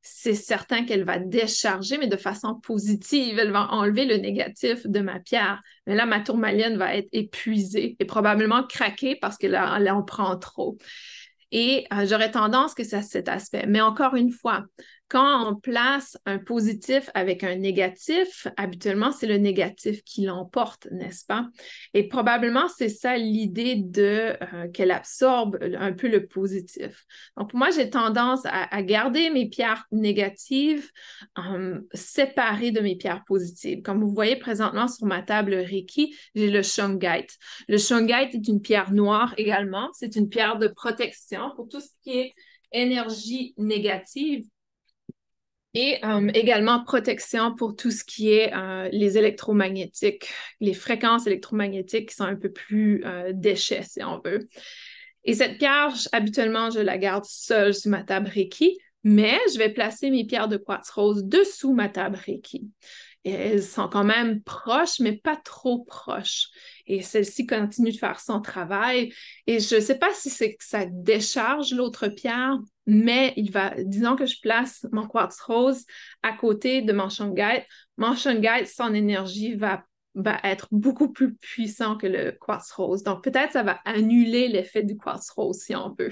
c'est certain qu'elle va décharger, mais de façon positive. Elle va enlever le négatif de ma pierre. Mais là, ma tourmaline va être épuisée et probablement craquer parce qu'elle en prend trop. Et j'aurais tendance que c'est cet aspect. Mais encore une fois, quand on place un positif avec un négatif, habituellement, c'est le négatif qui l'emporte, n'est-ce pas? Et probablement, c'est ça l'idée qu'elle absorbe un peu le positif. Donc, moi, j'ai tendance à garder mes pierres négatives séparées de mes pierres positives. Comme vous voyez présentement sur ma table Reiki, j'ai le shungite. Le shungite est une pierre noire également. C'est une pierre de protection pour tout ce qui est énergie négative. Et également protection pour tout ce qui est les électromagnétiques, les fréquences électromagnétiques qui sont un peu plus déchets, si on veut. Et cette pierre, habituellement, je la garde seule sur ma table Reiki, mais je vais placer mes pierres de quartz rose dessous ma table Reiki. Et elles sont quand même proches, mais pas trop proches. Et celle-ci continue de faire son travail. Et je ne sais pas si c'est que ça décharge l'autre pierre, mais disons que je place mon quartz rose à côté de mon shungite. Mon shungite, son énergie va être beaucoup plus puissant que le quartz rose. Donc, peut-être ça va annuler l'effet du quartz rose, si on veut.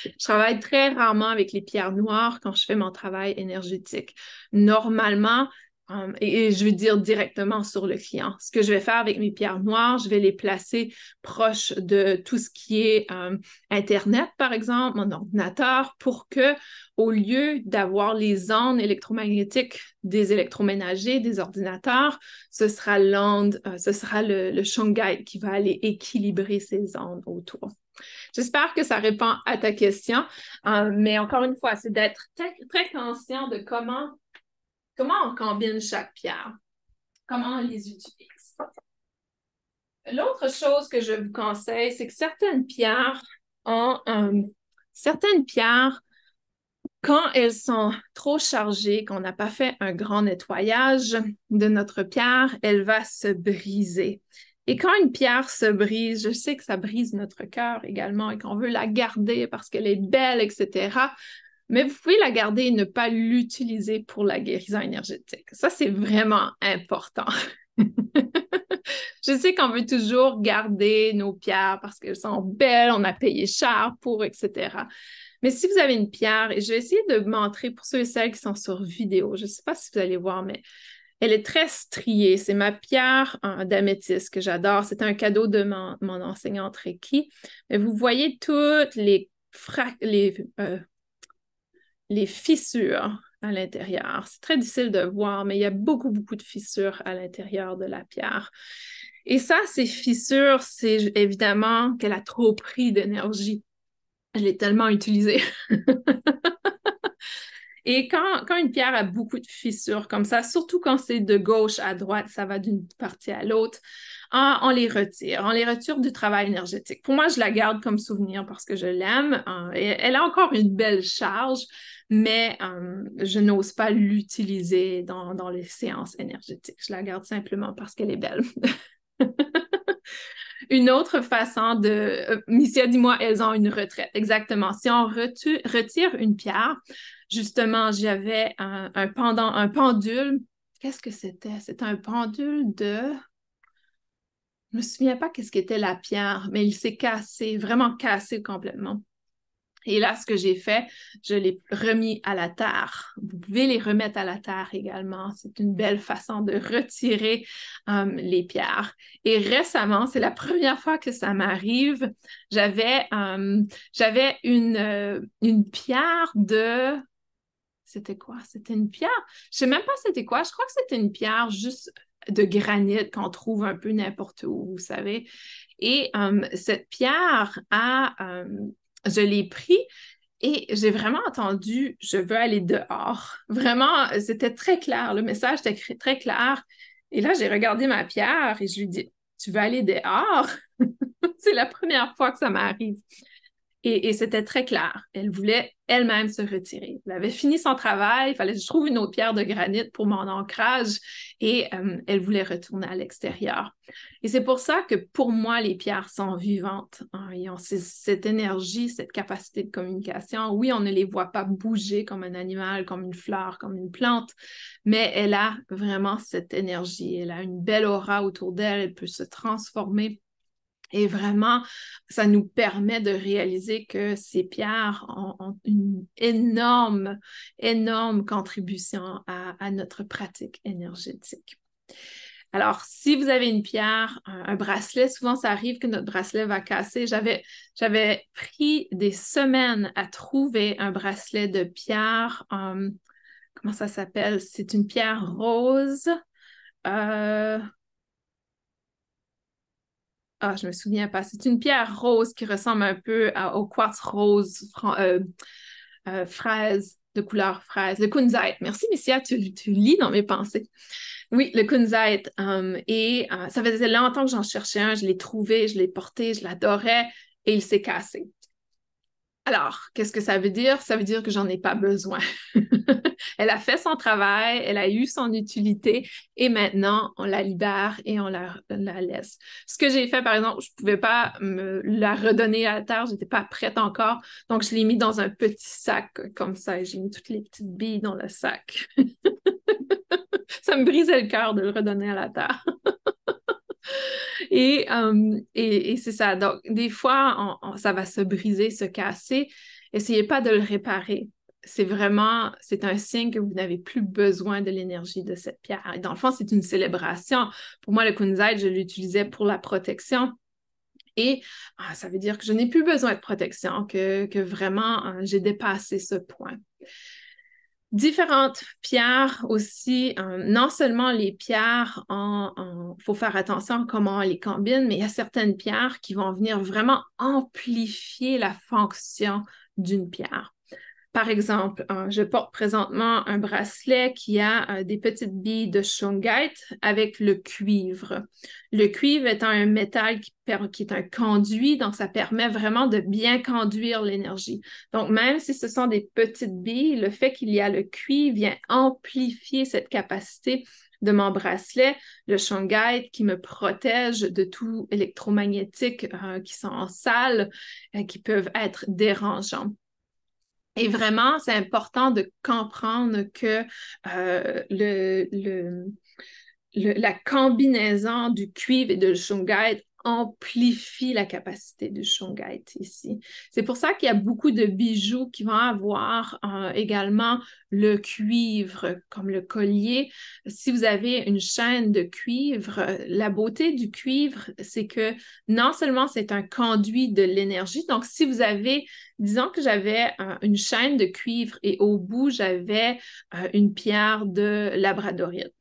Je travaille très rarement avec les pierres noires quand je fais mon travail énergétique. Normalement, et je veux dire directement sur le client. Ce que je vais faire avec mes pierres noires, je vais les placer proches de tout ce qui est Internet, par exemple, mon ordinateur, pour que, au lieu d'avoir les ondes électromagnétiques des électroménagers, des ordinateurs, ce sera le shungite qui va aller équilibrer ces ondes autour. J'espère que ça répond à ta question, mais encore une fois, c'est d'être très conscient de comment on combine chaque pierre, comment on les utilise. L'autre chose que je vous conseille, c'est que certaines pierres, quand elles sont trop chargées, qu'on n'a pas fait un grand nettoyage de notre pierre, elle va se briser. Et quand une pierre se brise, je sais que ça brise notre cœur également et qu'on veut la garder parce qu'elle est belle, etc. Mais vous pouvez la garder et ne pas l'utiliser pour la guérison énergétique. Ça, c'est vraiment important. Je sais qu'on veut toujours garder nos pierres parce qu'elles sont belles, on a payé cher pour, etc. Mais si vous avez une pierre, et je vais essayer de montrer pour ceux et celles qui sont sur vidéo, je ne sais pas si vous allez voir, mais elle est très striée. C'est ma pierre d'améthyste que j'adore. C'est un cadeau de mon enseignante Reiki. Mais vous voyez toutes les fissures à l'intérieur. C'est très difficile de voir, mais il y a beaucoup, beaucoup de fissures à l'intérieur de la pierre. Et ça, ces fissures, c'est évidemment qu'elle a trop pris d'énergie. Je l'ai tellement utilisée. Et quand une pierre a beaucoup de fissures comme ça, surtout quand c'est de gauche à droite, ça va d'une partie à l'autre, on les retire. On les retire du travail énergétique. Pour moi, je la garde comme souvenir parce que je l'aime. Elle a encore une belle charge, mais je n'ose pas l'utiliser dans les séances énergétiques. Je la garde simplement parce qu'elle est belle. Une autre façon de... Missia, dis-moi, elles ont une retraite. Exactement. Si on retire une pierre, justement, j'avais un pendule. Qu'est-ce que c'était? C'était un pendule de... Je me souviens pas qu'est-ce qu'était la pierre, mais il s'est cassé, vraiment cassé complètement. Et là, ce que j'ai fait, je l'ai remis à la terre. Vous pouvez les remettre à la terre également. C'est une belle façon de retirer les pierres. Et récemment, c'est la première fois que ça m'arrive, j'avais une pierre de... C'était quoi? C'était une pierre? Je sais même pas c'était quoi. Je crois que c'était une pierre juste de granit qu'on trouve un peu n'importe où, vous savez. Et cette pierre je l'ai pris et j'ai vraiment entendu « je veux aller dehors ». Vraiment, c'était très clair. Le message était très clair. Et là, j'ai regardé ma pierre et je lui dis « tu veux aller dehors? » C'est la première fois que ça m'arrive. Et c'était très clair. Elle voulait elle-même se retirer. Elle avait fini son travail, il fallait que je trouve une autre pierre de granit pour mon ancrage et elle voulait retourner à l'extérieur. Et c'est pour ça que pour moi, les pierres sont vivantes. Hein. Ils ont cette énergie, cette capacité de communication. Oui, on ne les voit pas bouger comme un animal, comme une fleur, comme une plante, mais elle a vraiment cette énergie. Elle a une belle aura autour d'elle, elle peut se transformer. Et vraiment, ça nous permet de réaliser que ces pierres ont une énorme, énorme contribution à notre pratique énergétique. Alors, si vous avez une pierre, un bracelet, souvent ça arrive que notre bracelet va casser. J'avais pris des semaines à trouver un bracelet de pierre. Comment ça s'appelle? C'est une pierre rose. Je me souviens pas. C'est une pierre rose qui ressemble un peu au quartz rose fraise, de couleur fraise. Le kunzite. Merci, Missia, tu lis dans mes pensées. Oui, le kunzite. Ça faisait longtemps que j'en cherchais un. Je l'ai trouvé, je l'ai porté, je l'adorais. et il s'est cassé. Alors, qu'est-ce que ça veut dire? Ça veut dire que j'en ai pas besoin. Elle a fait son travail, elle a eu son utilité et maintenant, on la libère et on la laisse. Ce que j'ai fait, par exemple, je pouvais pas me la redonner à la terre, j'étais pas prête encore, donc je l'ai mis dans un petit sac comme ça et j'ai mis toutes les petites billes dans le sac. Ça me brisait le cœur de le redonner à la terre. Et c'est ça. Donc, des fois, ça va se briser, se casser. Essayez pas de le réparer. C'est un signe que vous n'avez plus besoin de l'énergie de cette pierre. Et dans le fond, c'est une célébration. Pour moi, le kunzite, je l'utilisais pour la protection. Et ça veut dire que je n'ai plus besoin de protection, que vraiment, j'ai dépassé ce point. Différentes pierres aussi, non seulement les pierres, faut faire attention à comment on les combine, mais il y a certaines pierres qui vont venir vraiment amplifier la fonction d'une pierre. Par exemple, je porte présentement un bracelet qui a des petites billes de shungite avec le cuivre. Le cuivre étant un métal qui est un conduit, donc ça permet vraiment de bien conduire l'énergie. Donc, même si ce sont des petites billes, le fait qu'il y a le cuivre vient amplifier cette capacité de mon bracelet, le shungite qui me protège de tout électromagnétique qui sont en salle, qui peuvent être dérangeants. Et vraiment, c'est important de comprendre que la combinaison du cuivre et du shungite amplifie la capacité du shungite ici. C'est pour ça qu'il y a beaucoup de bijoux qui vont avoir également le cuivre, comme le collier. Si vous avez une chaîne de cuivre, la beauté du cuivre, c'est que non seulement c'est un conduit de l'énergie, donc si vous avez, disons que j'avais une chaîne de cuivre et au bout, j'avais une pierre de labradorite.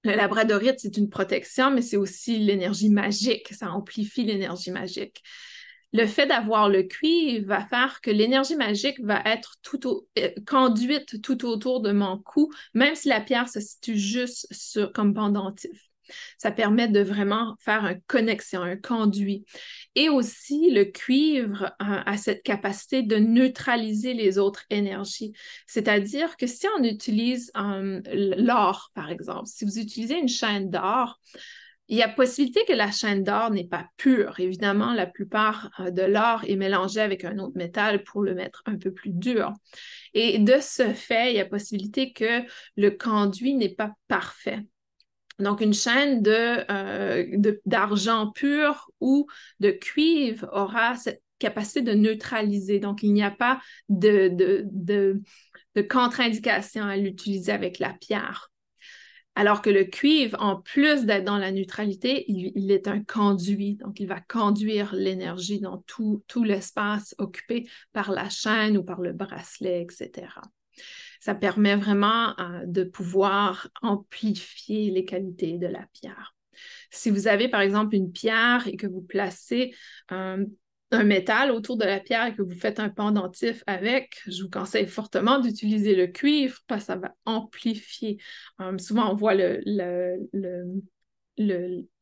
Le labradorite, c'est une protection, mais c'est aussi l'énergie magique. Ça amplifie l'énergie magique. Le fait d'avoir le cuivre va faire que l'énergie magique va être conduite tout autour de mon cou, même si la pierre se situe juste comme pendentif. Ça permet de vraiment faire une connexion, un conduit. Et aussi, le cuivre a cette capacité de neutraliser les autres énergies. C'est-à-dire que si on utilise l'or, par exemple, si vous utilisez une chaîne d'or, il y a possibilité que la chaîne d'or n'est pas pure. Évidemment, la plupart de l'or est mélangé avec un autre métal pour le mettre un peu plus dur. Et de ce fait, il y a possibilité que le conduit n'est pas parfait. Donc, une chaîne d'argent pur ou de cuivre aura cette capacité de neutraliser. Donc, il n'y a pas de contre-indication à l'utiliser avec la pierre. Alors que le cuivre, en plus d'être dans la neutralité, il est un conduit. Donc, il va conduire l'énergie dans tout l'espace occupé par la chaîne ou par le bracelet, etc. Ça permet vraiment de pouvoir amplifier les qualités de la pierre. Si vous avez, par exemple, une pierre et que vous placez un métal autour de la pierre et que vous faites un pendentif avec, je vous conseille fortement d'utiliser le cuivre parce que ça va amplifier. Souvent, on voit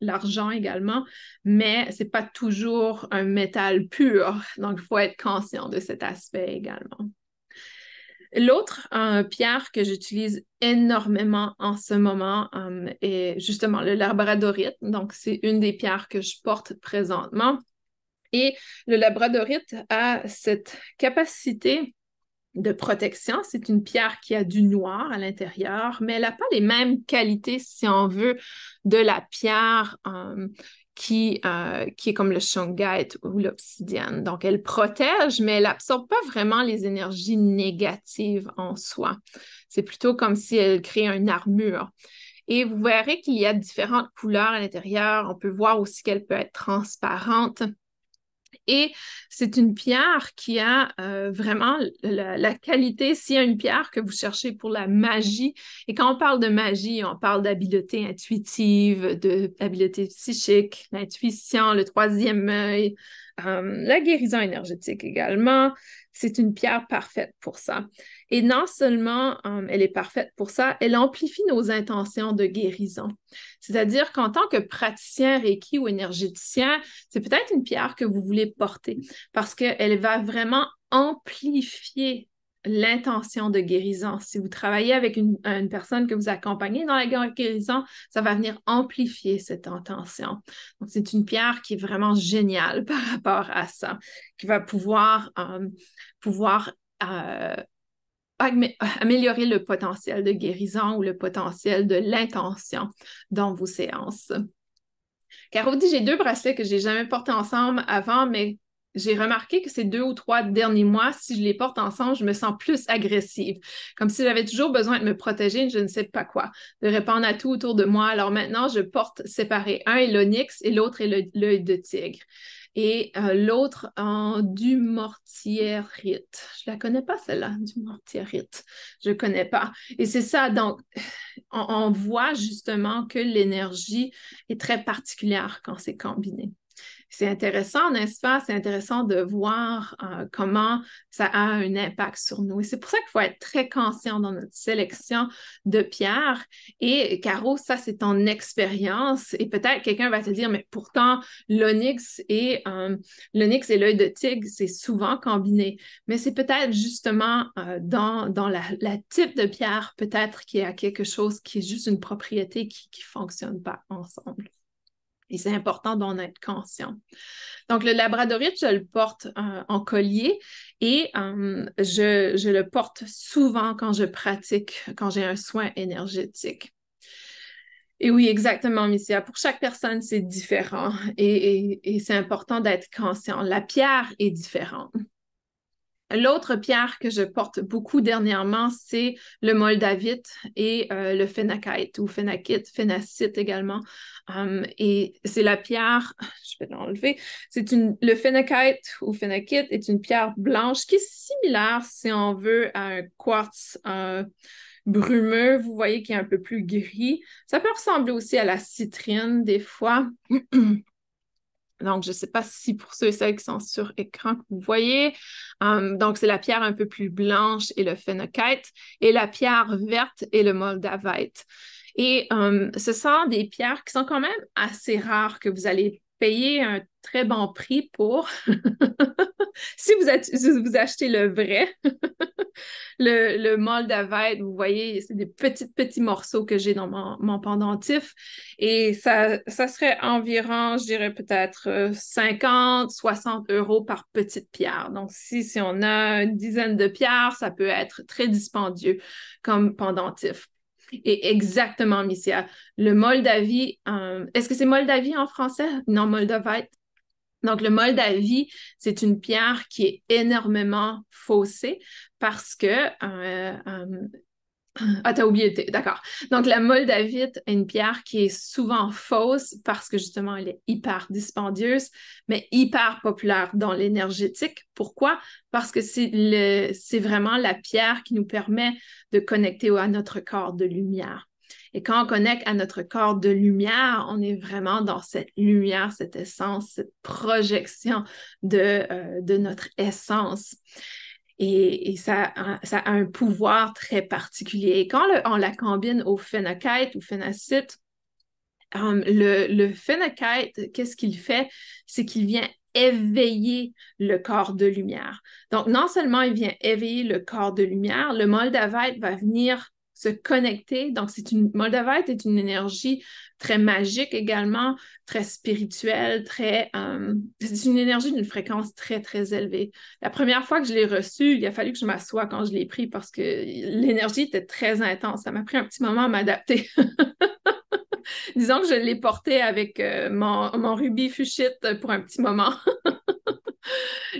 l'argent également, mais ce n'est pas toujours un métal pur. Donc, il faut être conscient de cet aspect également. L'autre pierre que j'utilise énormément en ce moment est justement le labradorite. Donc, c'est une des pierres que je porte présentement. Et le labradorite a cette capacité de protection. C'est une pierre qui a du noir à l'intérieur, mais elle n'a pas les mêmes qualités, si on veut, de la pierre qui est comme le shungite ou l'obsidienne. Donc, elle protège, mais elle n'absorbe pas vraiment les énergies négatives en soi. C'est plutôt comme si elle crée une armure. Et vous verrez qu'il y a différentes couleurs à l'intérieur. On peut voir aussi qu'elle peut être transparente. Et c'est une pierre qui a vraiment la qualité, s'il y a une pierre que vous cherchez pour la magie, et quand on parle de magie, on parle d'habileté intuitive, d'habileté psychique, l'intuition, le troisième œil, la guérison énergétique également. c'est une pierre parfaite pour ça. Et non seulement elle est parfaite pour ça, elle amplifie nos intentions de guérison. C'est-à-dire qu'en tant que praticien Reiki ou énergéticien, c'est peut-être une pierre que vous voulez porter parce qu'elle va vraiment amplifier l'intention de guérison. Si vous travaillez avec une personne que vous accompagnez dans la guérison, ça va venir amplifier cette intention. Donc, c'est une pierre qui est vraiment géniale par rapport à ça, qui va pouvoir améliorer le potentiel de guérison ou le potentiel de l'intention dans vos séances. Caro dit, j'ai 2 bracelets que je n'ai jamais portés ensemble avant, mais j'ai remarqué que ces 2 ou 3 derniers mois, si je les porte ensemble, je me sens plus agressive, comme si j'avais toujours besoin de me protéger, je ne sais pas quoi, de répondre à tout autour de moi. Alors maintenant, je porte séparés. Un est l'onyx et l'autre est l'œil de tigre. Et l'autre en dumortierite. Je la connais pas, celle-là, dumortierite. Je connais pas. Et c'est ça, donc, on voit justement que l'énergie est très particulière quand c'est combiné. C'est intéressant, n'est-ce pas? C'est intéressant de voir comment ça a un impact sur nous. Et c'est pour ça qu'il faut être très conscient dans notre sélection de pierres. Et Caro, ça, c'est ton expérience. Et peut-être quelqu'un va te dire, mais pourtant, l'onyx et l'œil de tigre, c'est souvent combiné. Mais c'est peut-être justement dans la type de pierre, peut-être qu'il y a quelque chose qui est juste une propriété qui ne fonctionne pas ensemble. Et c'est important d'en être conscient. Donc, le labradorite, je le porte en collier et je le porte souvent quand je pratique, quand j'ai un soin énergétique. Et oui, exactement, Missia. Pour chaque personne, c'est différent et c'est important d'être conscient. La pierre est différente. L'autre pierre que je porte beaucoup dernièrement, c'est le moldavite et le phénakite ou phénacite également. Et c'est la pierre, je vais l'enlever, le phénakite ou phénakite est une pierre blanche qui est similaire, si on veut, à un quartz brumeux, vous voyez, qui est un peu plus gris. Ça peut ressembler aussi à la citrine des fois. Donc, je ne sais pas si pour ceux et celles qui sont sur écran que vous voyez. Donc, c'est la pierre un peu plus blanche et le phénakite, et la pierre verte et le moldavite. Et ce sont des pierres qui sont quand même assez rares, que vous allez payer un très bon prix pour si vous achetez le vrai. Le moldavite, vous voyez, c'est des petits morceaux que j'ai dans mon pendentif. Et ça serait environ, je dirais peut-être 50, 60 € par petite pierre. Donc, si on a une dizaine de pierres, ça peut être très dispendieux comme pendentif. Et exactement, Missia. Le Moldavie, est-ce que c'est Moldavie en français? Non, Moldavite. Donc, le moldavie, c'est une pierre qui est énormément faussée parce que... t'as oublié, d'accord. Donc, la moldavite est une pierre qui est souvent fausse parce que justement, elle est hyper dispendieuse, mais hyper populaire dans l'énergétique. Pourquoi? Parce que c'est vraiment la pierre qui nous permet de connecter à notre corps de lumière. Et quand on connecte à notre corps de lumière, on est vraiment dans cette lumière, cette essence, cette projection de notre essence. Et ça a un pouvoir très particulier. Et quand on la combine au phénakite ou phénacite, le phénakite, qu'est-ce qu'il fait? C'est qu'il vient éveiller le corps de lumière. Donc, non seulement il vient éveiller le corps de lumière, le moldavite va venir se connecter. Donc, moldavite est une énergie très magique également, très spirituelle, c'est une énergie d'une fréquence très, très élevée. La première fois que je l'ai reçue, il a fallu que je m'assoie quand je l'ai pris parce que l'énergie était très intense. Ça m'a pris un petit moment à m'adapter. Disons que je l'ai porté avec mon rubis fuchsite pour un petit moment.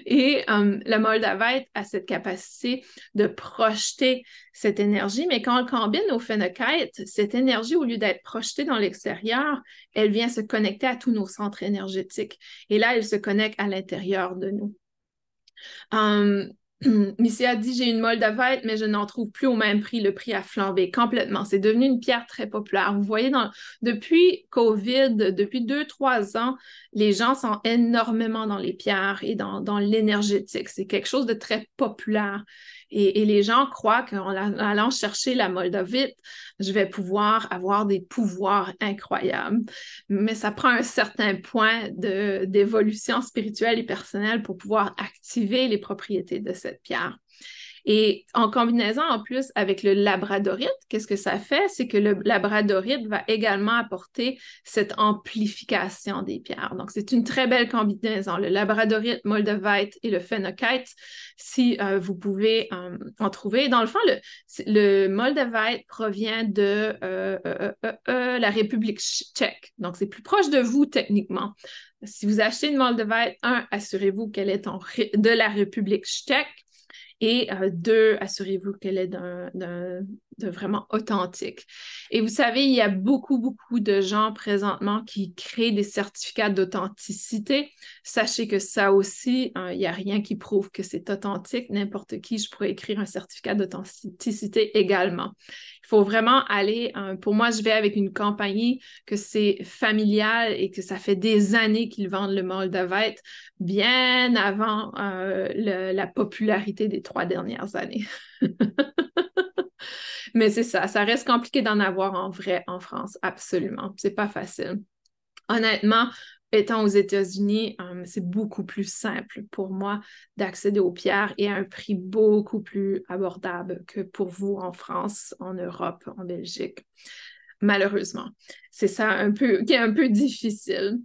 Et le moldavite a cette capacité de projeter cette énergie, mais quand on le combine au phénakite, cette énergie, au lieu d'être projetée dans l'extérieur, elle vient se connecter à tous nos centres énergétiques. Et là, elle se connecte à l'intérieur de nous. Missy a dit, j'ai une moldavite, mais je n'en trouve plus au même prix. Le prix a flambé complètement. C'est devenu une pierre très populaire. Vous voyez, depuis COVID, depuis 2, 3 ans, les gens sont énormément dans les pierres et dans l'énergétique. C'est quelque chose de très populaire. Et les gens croient qu'en allant chercher la moldavite, je vais pouvoir avoir des pouvoirs incroyables. Mais ça prend un certain point d'évolution spirituelle et personnelle pour pouvoir activer les propriétés de cette pierre. Et en combinaison en plus avec le labradorite, qu'est-ce que ça fait? C'est que le labradorite va également apporter cette amplification des pierres. Donc, c'est une très belle combinaison. Le labradorite, moldavite et le phénokite, si vous pouvez en trouver. Dans le fond, le moldavite provient de la République tchèque. Donc, c'est plus proche de vous techniquement. Si vous achetez une moldavite, assurez-vous qu'elle est de la République tchèque. Et 2, assurez-vous qu'elle est de vraiment authentique. Et vous savez, il y a beaucoup, beaucoup de gens présentement qui créent des certificats d'authenticité. Sachez que ça aussi, il n'y a rien qui prouve que c'est authentique. N'importe qui, je pourrais écrire un certificat d'authenticité également. Il faut vraiment aller, pour moi, je vais avec une compagnie que c'est familial et que ça fait des années qu'ils vendent le moldavite, bien avant la popularité des 3 dernières années. Mais c'est ça reste compliqué d'en avoir en vrai en France, absolument. C'est pas facile. Honnêtement, étant aux États-Unis, c'est beaucoup plus simple pour moi d'accéder aux pierres et à un prix beaucoup plus abordable que pour vous en France, en Europe, en Belgique. Malheureusement, c'est ça qui est un peu difficile.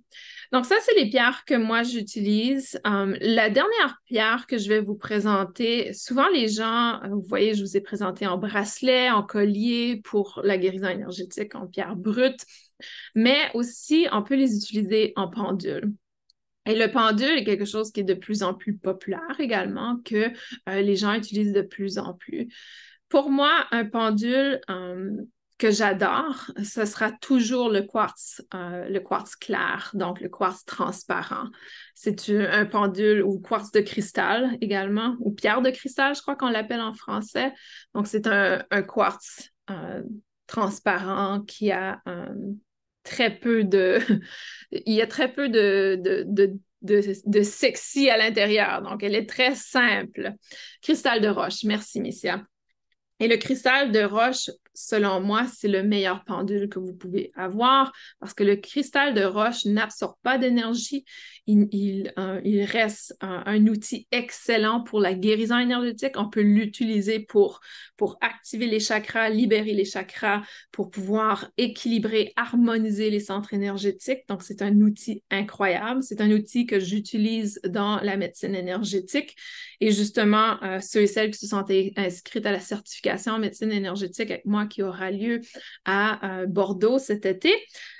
Donc ça, c'est les pierres que moi j'utilise. La dernière pierre que je vais vous présenter, souvent les gens, vous voyez, je vous ai présenté en bracelet, en collier pour la guérison énergétique, en pierre brute, mais aussi on peut les utiliser en pendule. Et le pendule est quelque chose qui est de plus en plus populaire également, que les gens utilisent de plus en plus. Pour moi, un pendule que j'adore, ce sera toujours le quartz clair, donc le quartz transparent. C'est un pendule ou quartz de cristal également, ou pierre de cristal, je crois qu'on l'appelle en français. Donc, c'est un quartz transparent qui a très peu de... Il y a très peu de sexy à l'intérieur. Donc, elle est très simple. Cristal de roche. Merci, Missia. Et le cristal de roche, selon moi, c'est le meilleur pendule que vous pouvez avoir parce que le cristal de roche n'absorbe pas d'énergie. Il reste un outil excellent pour la guérison énergétique. On peut l'utiliser pour activer les chakras, libérer les chakras, pour pouvoir équilibrer, harmoniser les centres énergétiques. Donc, c'est un outil incroyable. C'est un outil que j'utilise dans la médecine énergétique. Et justement, ceux et celles qui se sont inscrites à la certification en médecine énergétique avec moi qui aura lieu à Bordeaux cet été,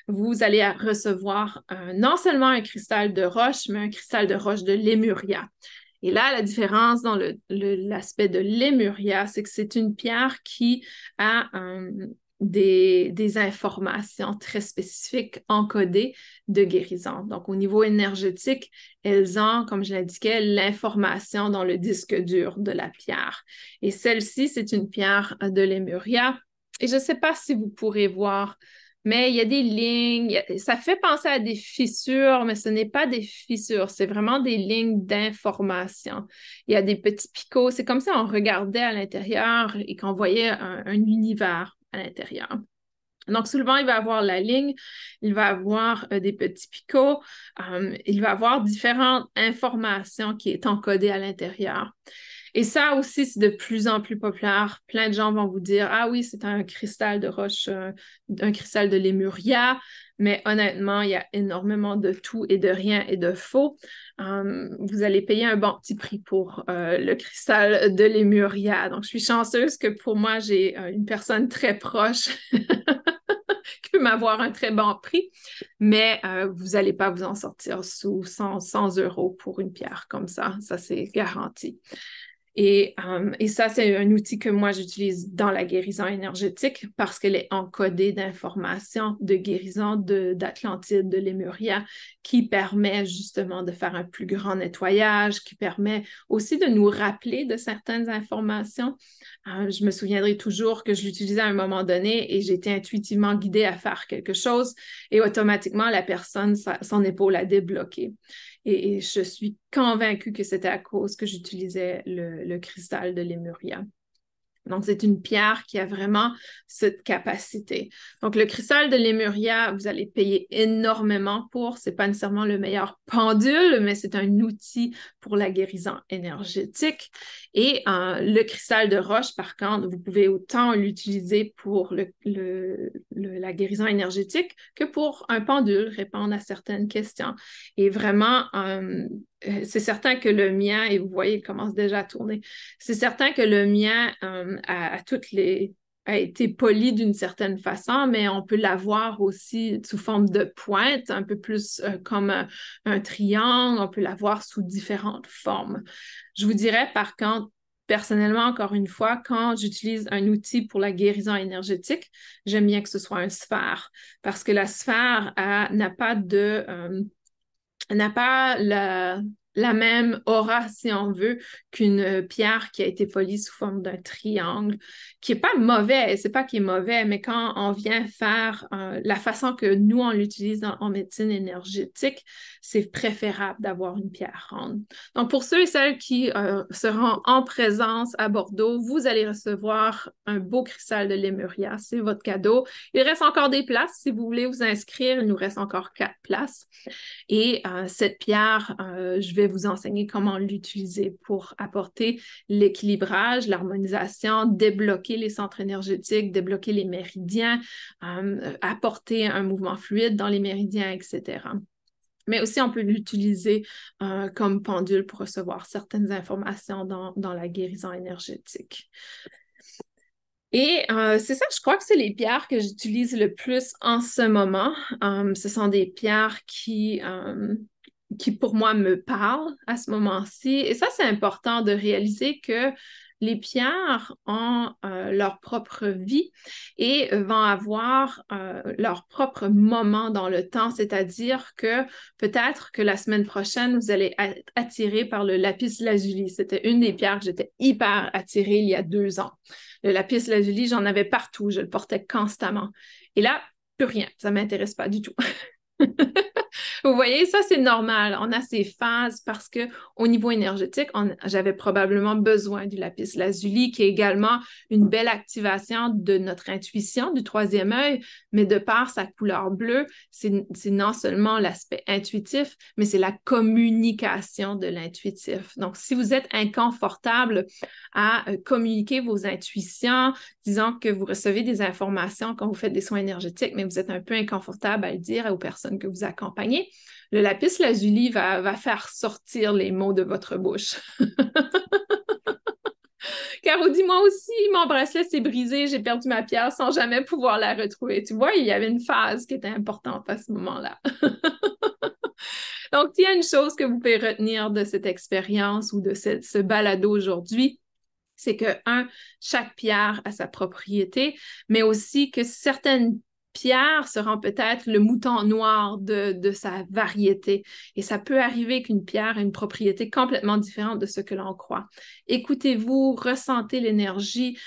vous allez recevoir non seulement un cristal de roche, mais un cristal de roche de Lémuria. Et là, la différence dans l'aspect de Lémuria, c'est que c'est une pierre qui a des informations très spécifiques encodées de guérison. Donc, au niveau énergétique, elles ont, comme je l'indiquais, l'information dans le disque dur de la pierre. Et celle-ci, c'est une pierre de Lémuria. Et je ne sais pas si vous pourrez voir, mais il y a des lignes, ça fait penser à des fissures, mais ce n'est pas des fissures, c'est vraiment des lignes d'information. Il y a des petits picots, c'est comme si on regardait à l'intérieur et qu'on voyait un univers à l'intérieur. Donc, souvent, il va avoir la ligne, il va avoir des petits picots, il va avoir différentes informations qui sont encodées à l'intérieur. Et ça aussi, c'est de plus en plus populaire. Plein de gens vont vous dire, ah oui, c'est un cristal de roche, un cristal de Lémuria, mais honnêtement, il y a énormément de tout et de rien et de faux. Vous allez payer un bon petit prix pour le cristal de Lémuria. Donc, je suis chanceuse que pour moi, j'ai une personne très proche qui peut m'avoir un très bon prix, mais vous n'allez pas vous en sortir sous 100 € pour une pierre comme ça. Ça, c'est garanti. Et ça, c'est un outil que moi, j'utilise dans la guérison énergétique parce qu'elle est encodée d'informations de guérison d'Atlantide, de Lémuria, qui permet justement de faire un plus grand nettoyage, qui permet aussi de nous rappeler de certaines informations. Je me souviendrai toujours que je l'utilisais à un moment donné et j'ai été intuitivement guidée à faire quelque chose et automatiquement, la personne, son épaule a débloqué. Et je suis convaincue que c'était à cause que j'utilisais le cristal de Lémuria. Donc, c'est une pierre qui a vraiment cette capacité. Donc, le cristal de Lémuria, vous allez payer énormément pour. Ce n'est pas nécessairement le meilleur pendule, mais c'est un outil pour la guérison énergétique. Et le cristal de roche, par contre, vous pouvez autant l'utiliser pour la guérison énergétique que pour un pendule, répondre à certaines questions. Et vraiment, c'est certain que le mien, et vous voyez, il commence déjà à tourner, c'est certain que le mien a été poli d'une certaine façon, mais on peut l'avoir aussi sous forme de pointe, un peu plus comme un triangle, on peut l'avoir sous différentes formes. Je vous dirais par contre, personnellement, encore une fois, quand j'utilise un outil pour la guérison énergétique, j'aime bien que ce soit un sphère, parce que la sphère n'a pas la même aura, si on veut, qu'une pierre qui a été polie sous forme d'un triangle, qui n'est pas mauvais, c'est pas qu'il est mauvais, mais quand on vient faire la façon que nous, on l'utilise en médecine énergétique, c'est préférable d'avoir une pierre ronde. Donc, pour ceux et celles qui seront en présence à Bordeaux, vous allez recevoir un beau cristal de Lémuria, c'est votre cadeau. Il reste encore des places, si vous voulez vous inscrire, il nous reste encore 4 places. Et cette pierre, je vais vous enseigner comment l'utiliser pour apporter l'équilibrage, l'harmonisation, débloquer les centres énergétiques, débloquer les méridiens, apporter un mouvement fluide dans les méridiens, etc. Mais aussi, on peut l'utiliser comme pendule pour recevoir certaines informations dans la guérison énergétique. Et c'est ça, je crois que c'est les pierres que j'utilise le plus en ce moment. Ce sont des pierres qui pour moi me parlent à ce moment-ci. Et ça, c'est important de réaliser que les pierres ont leur propre vie et vont avoir leur propre moment dans le temps, c'est-à-dire que peut-être que la semaine prochaine, vous allez être attiré par le lapis lazuli. C'était une des pierres que j'étais hyper attirée il y a 2 ans. Le lapis lazuli, j'en avais partout, je le portais constamment. Et là, plus rien, ça ne m'intéresse pas du tout. Vous voyez, ça, c'est normal. On a ces phases parce qu'au niveau énergétique, j'avais probablement besoin du lapis lazuli, qui est également une belle activation de notre intuition, du troisième œil, mais de par sa couleur bleue, c'est non seulement l'aspect intuitif, mais c'est la communication de l'intuitif. Donc, si vous êtes inconfortable à communiquer vos intuitions, disons que vous recevez des informations quand vous faites des soins énergétiques, mais vous êtes un peu inconfortable à le dire aux personnes que vous accompagnez, le lapis lazuli va faire sortir les mots de votre bouche. Caro dit, moi aussi, mon bracelet s'est brisé, j'ai perdu ma pierre sans jamais pouvoir la retrouver. Tu vois, il y avait une phase qui était importante à ce moment-là. Donc, s'il y a une chose que vous pouvez retenir de cette expérience ou de ce balado aujourd'hui, c'est que, chaque pierre a sa propriété, mais aussi que certaines pierres seront peut-être le mouton noir de sa variété. Et ça peut arriver qu'une pierre ait une propriété complètement différente de ce que l'on croit. Écoutez-vous, ressentez l'énergie.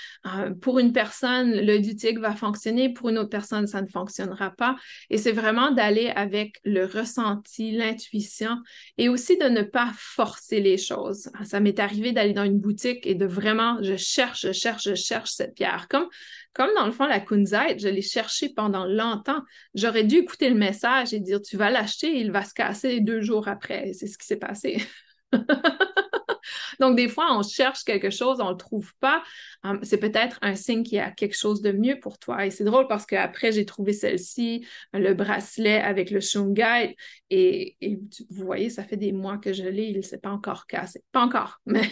Pour une personne, le dutic va fonctionner, pour une autre personne, ça ne fonctionnera pas. Et c'est vraiment d'aller avec le ressenti, l'intuition et aussi de ne pas forcer les choses. Ça m'est arrivé d'aller dans une boutique et de vraiment, je cherche cette pierre. Comme dans le fond, la kunzite, je l'ai cherchée pendant longtemps. J'aurais dû écouter le message et dire, tu vas l'acheter, il va se casser 2 jours après. C'est ce qui s'est passé. Donc, des fois, on cherche quelque chose, on ne le trouve pas. C'est peut-être un signe qu'il y a quelque chose de mieux pour toi. Et c'est drôle parce qu'après, j'ai trouvé celle-ci, le bracelet avec le shungite. Et vous voyez, ça fait des mois que je l'ai, il ne s'est pas encore cassé. Pas encore, mais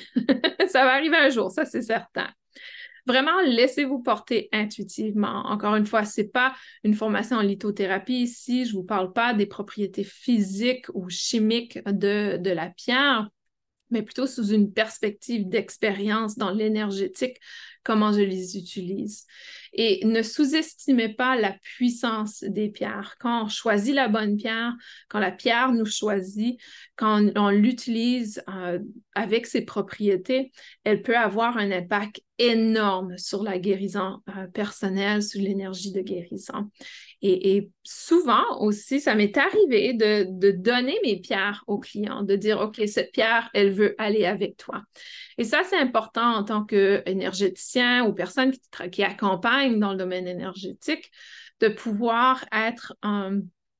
ça va arriver un jour, ça c'est certain. Vraiment, laissez-vous porter intuitivement. Encore une fois, ce n'est pas une formation en lithothérapie ici. Je ne vous parle pas des propriétés physiques ou chimiques de la pierre. mais plutôt sous une perspective d'expérience dans l'énergétique, comment je les utilise. Et ne sous-estimez pas la puissance des pierres. Quand on choisit la bonne pierre, quand la pierre nous choisit, quand on l'utilise avec ses propriétés, elle peut avoir un impact énorme sur la guérison personnelle, sur l'énergie de guérison. Et souvent aussi, ça m'est arrivé de donner mes pierres aux clients, de dire, OK, cette pierre, elle veut aller avec toi. Et ça, c'est important en tant qu'énergéticien ou personne qui accompagne dans le domaine énergétique, de pouvoir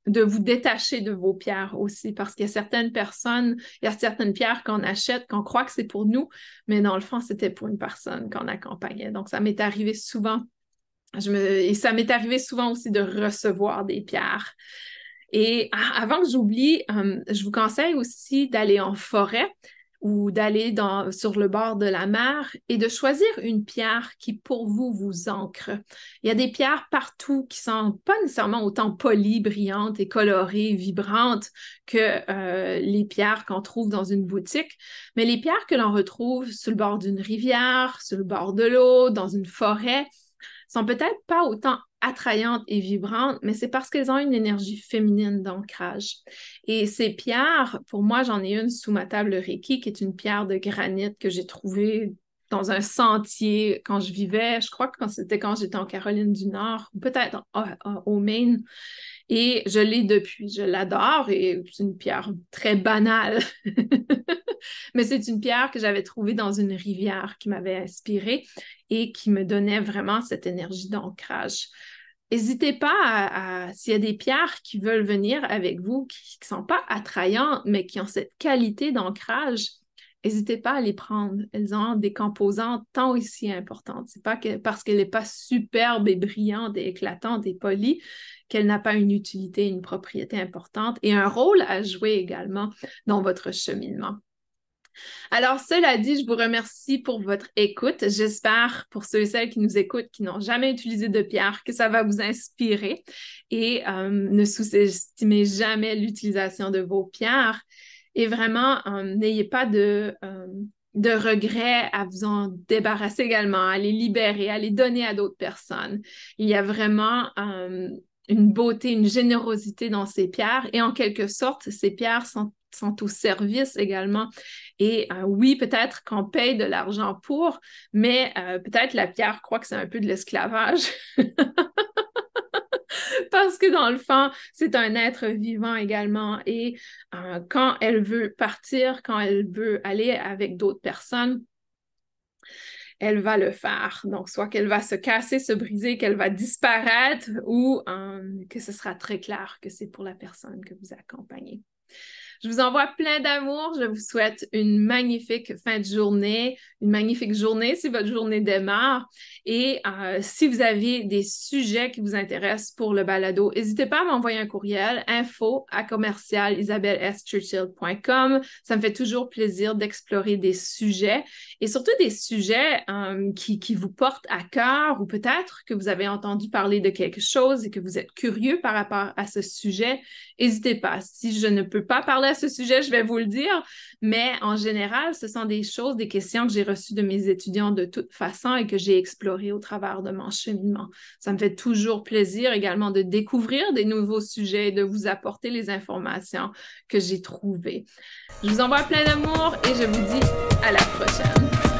de vous détacher de vos pierres aussi, parce qu'il y a certaines personnes, il y a certaines pierres qu'on achète, qu'on croit que c'est pour nous, mais dans le fond, c'était pour une personne qu'on accompagnait. Donc, ça m'est arrivé souvent. Et ça m'est arrivé souvent aussi de recevoir des pierres. Et avant que j'oublie, je vous conseille aussi d'aller en forêt ou d'aller sur le bord de la mer et de choisir une pierre qui, pour vous, vous ancre. Il y a des pierres partout qui sont pas nécessairement autant polies, brillantes et colorées, vibrantes que les pierres qu'on trouve dans une boutique, mais les pierres que l'on retrouve sur le bord d'une rivière, sur le bord de l'eau, dans une forêt, sont peut-être pas autant attrayantes et vibrantes, mais c'est parce qu'elles ont une énergie féminine d'ancrage. Et ces pierres, pour moi, j'en ai une sous ma table Reiki, qui est une pierre de granit que j'ai trouvée dans un sentier quand je vivais, je crois que c'était quand j'étais en Caroline du Nord, ou peut-être au Maine. Et je l'ai depuis. Je l'adore et c'est une pierre très banale. Mais c'est une pierre que j'avais trouvée dans une rivière qui m'avait inspirée et qui me donnait vraiment cette énergie d'ancrage. N'hésitez pas s'il y a des pierres qui veulent venir avec vous, qui ne sont pas attrayantes, mais qui ont cette qualité d'ancrage, n'hésitez pas à les prendre. Elles ont des composantes tant aussi importantes. C'est pas parce qu'elle n'est pas superbe et brillante et éclatante et polie qu'elle n'a pas une utilité, une propriété importante et un rôle à jouer également dans votre cheminement. Alors, cela dit, je vous remercie pour votre écoute. J'espère, pour ceux et celles qui nous écoutent, qui n'ont jamais utilisé de pierre, que ça va vous inspirer et ne sous-estimez jamais l'utilisation de vos pierres. Et vraiment, n'ayez pas de regrets à vous en débarrasser également, à les libérer, à les donner à d'autres personnes. Il y a vraiment une beauté, une générosité dans ces pierres et en quelque sorte, ces pierres sont au service également. Et oui, peut-être qu'on paye de l'argent pour, mais peut-être la pierre croit que c'est un peu de l'esclavage. Parce que dans le fond, c'est un être vivant également. Et quand elle veut partir, quand elle veut aller avec d'autres personnes, elle va le faire. Donc, soit qu'elle va se casser, se briser, qu'elle va disparaître ou que ce sera très clair que c'est pour la personne que vous accompagnez. Je vous envoie plein d'amour. Je vous souhaite une magnifique fin de journée, une magnifique journée si votre journée démarre. Et si vous avez des sujets qui vous intéressent pour le balado, n'hésitez pas à m'envoyer un courriel info@commercialisabelleschurchill.com. Ça me fait toujours plaisir d'explorer des sujets et surtout des sujets qui vous portent à cœur ou peut-être que vous avez entendu parler de quelque chose et que vous êtes curieux par rapport à ce sujet. N'hésitez pas. Si je ne peux pas parler à ce sujet, je vais vous le dire, mais en général, ce sont des choses, des questions que j'ai reçues de mes étudiants de toute façon et que j'ai explorées au travers de mon cheminement. Ça me fait toujours plaisir également de découvrir des nouveaux sujets et de vous apporter les informations que j'ai trouvées. Je vous envoie plein d'amour et je vous dis à la prochaine.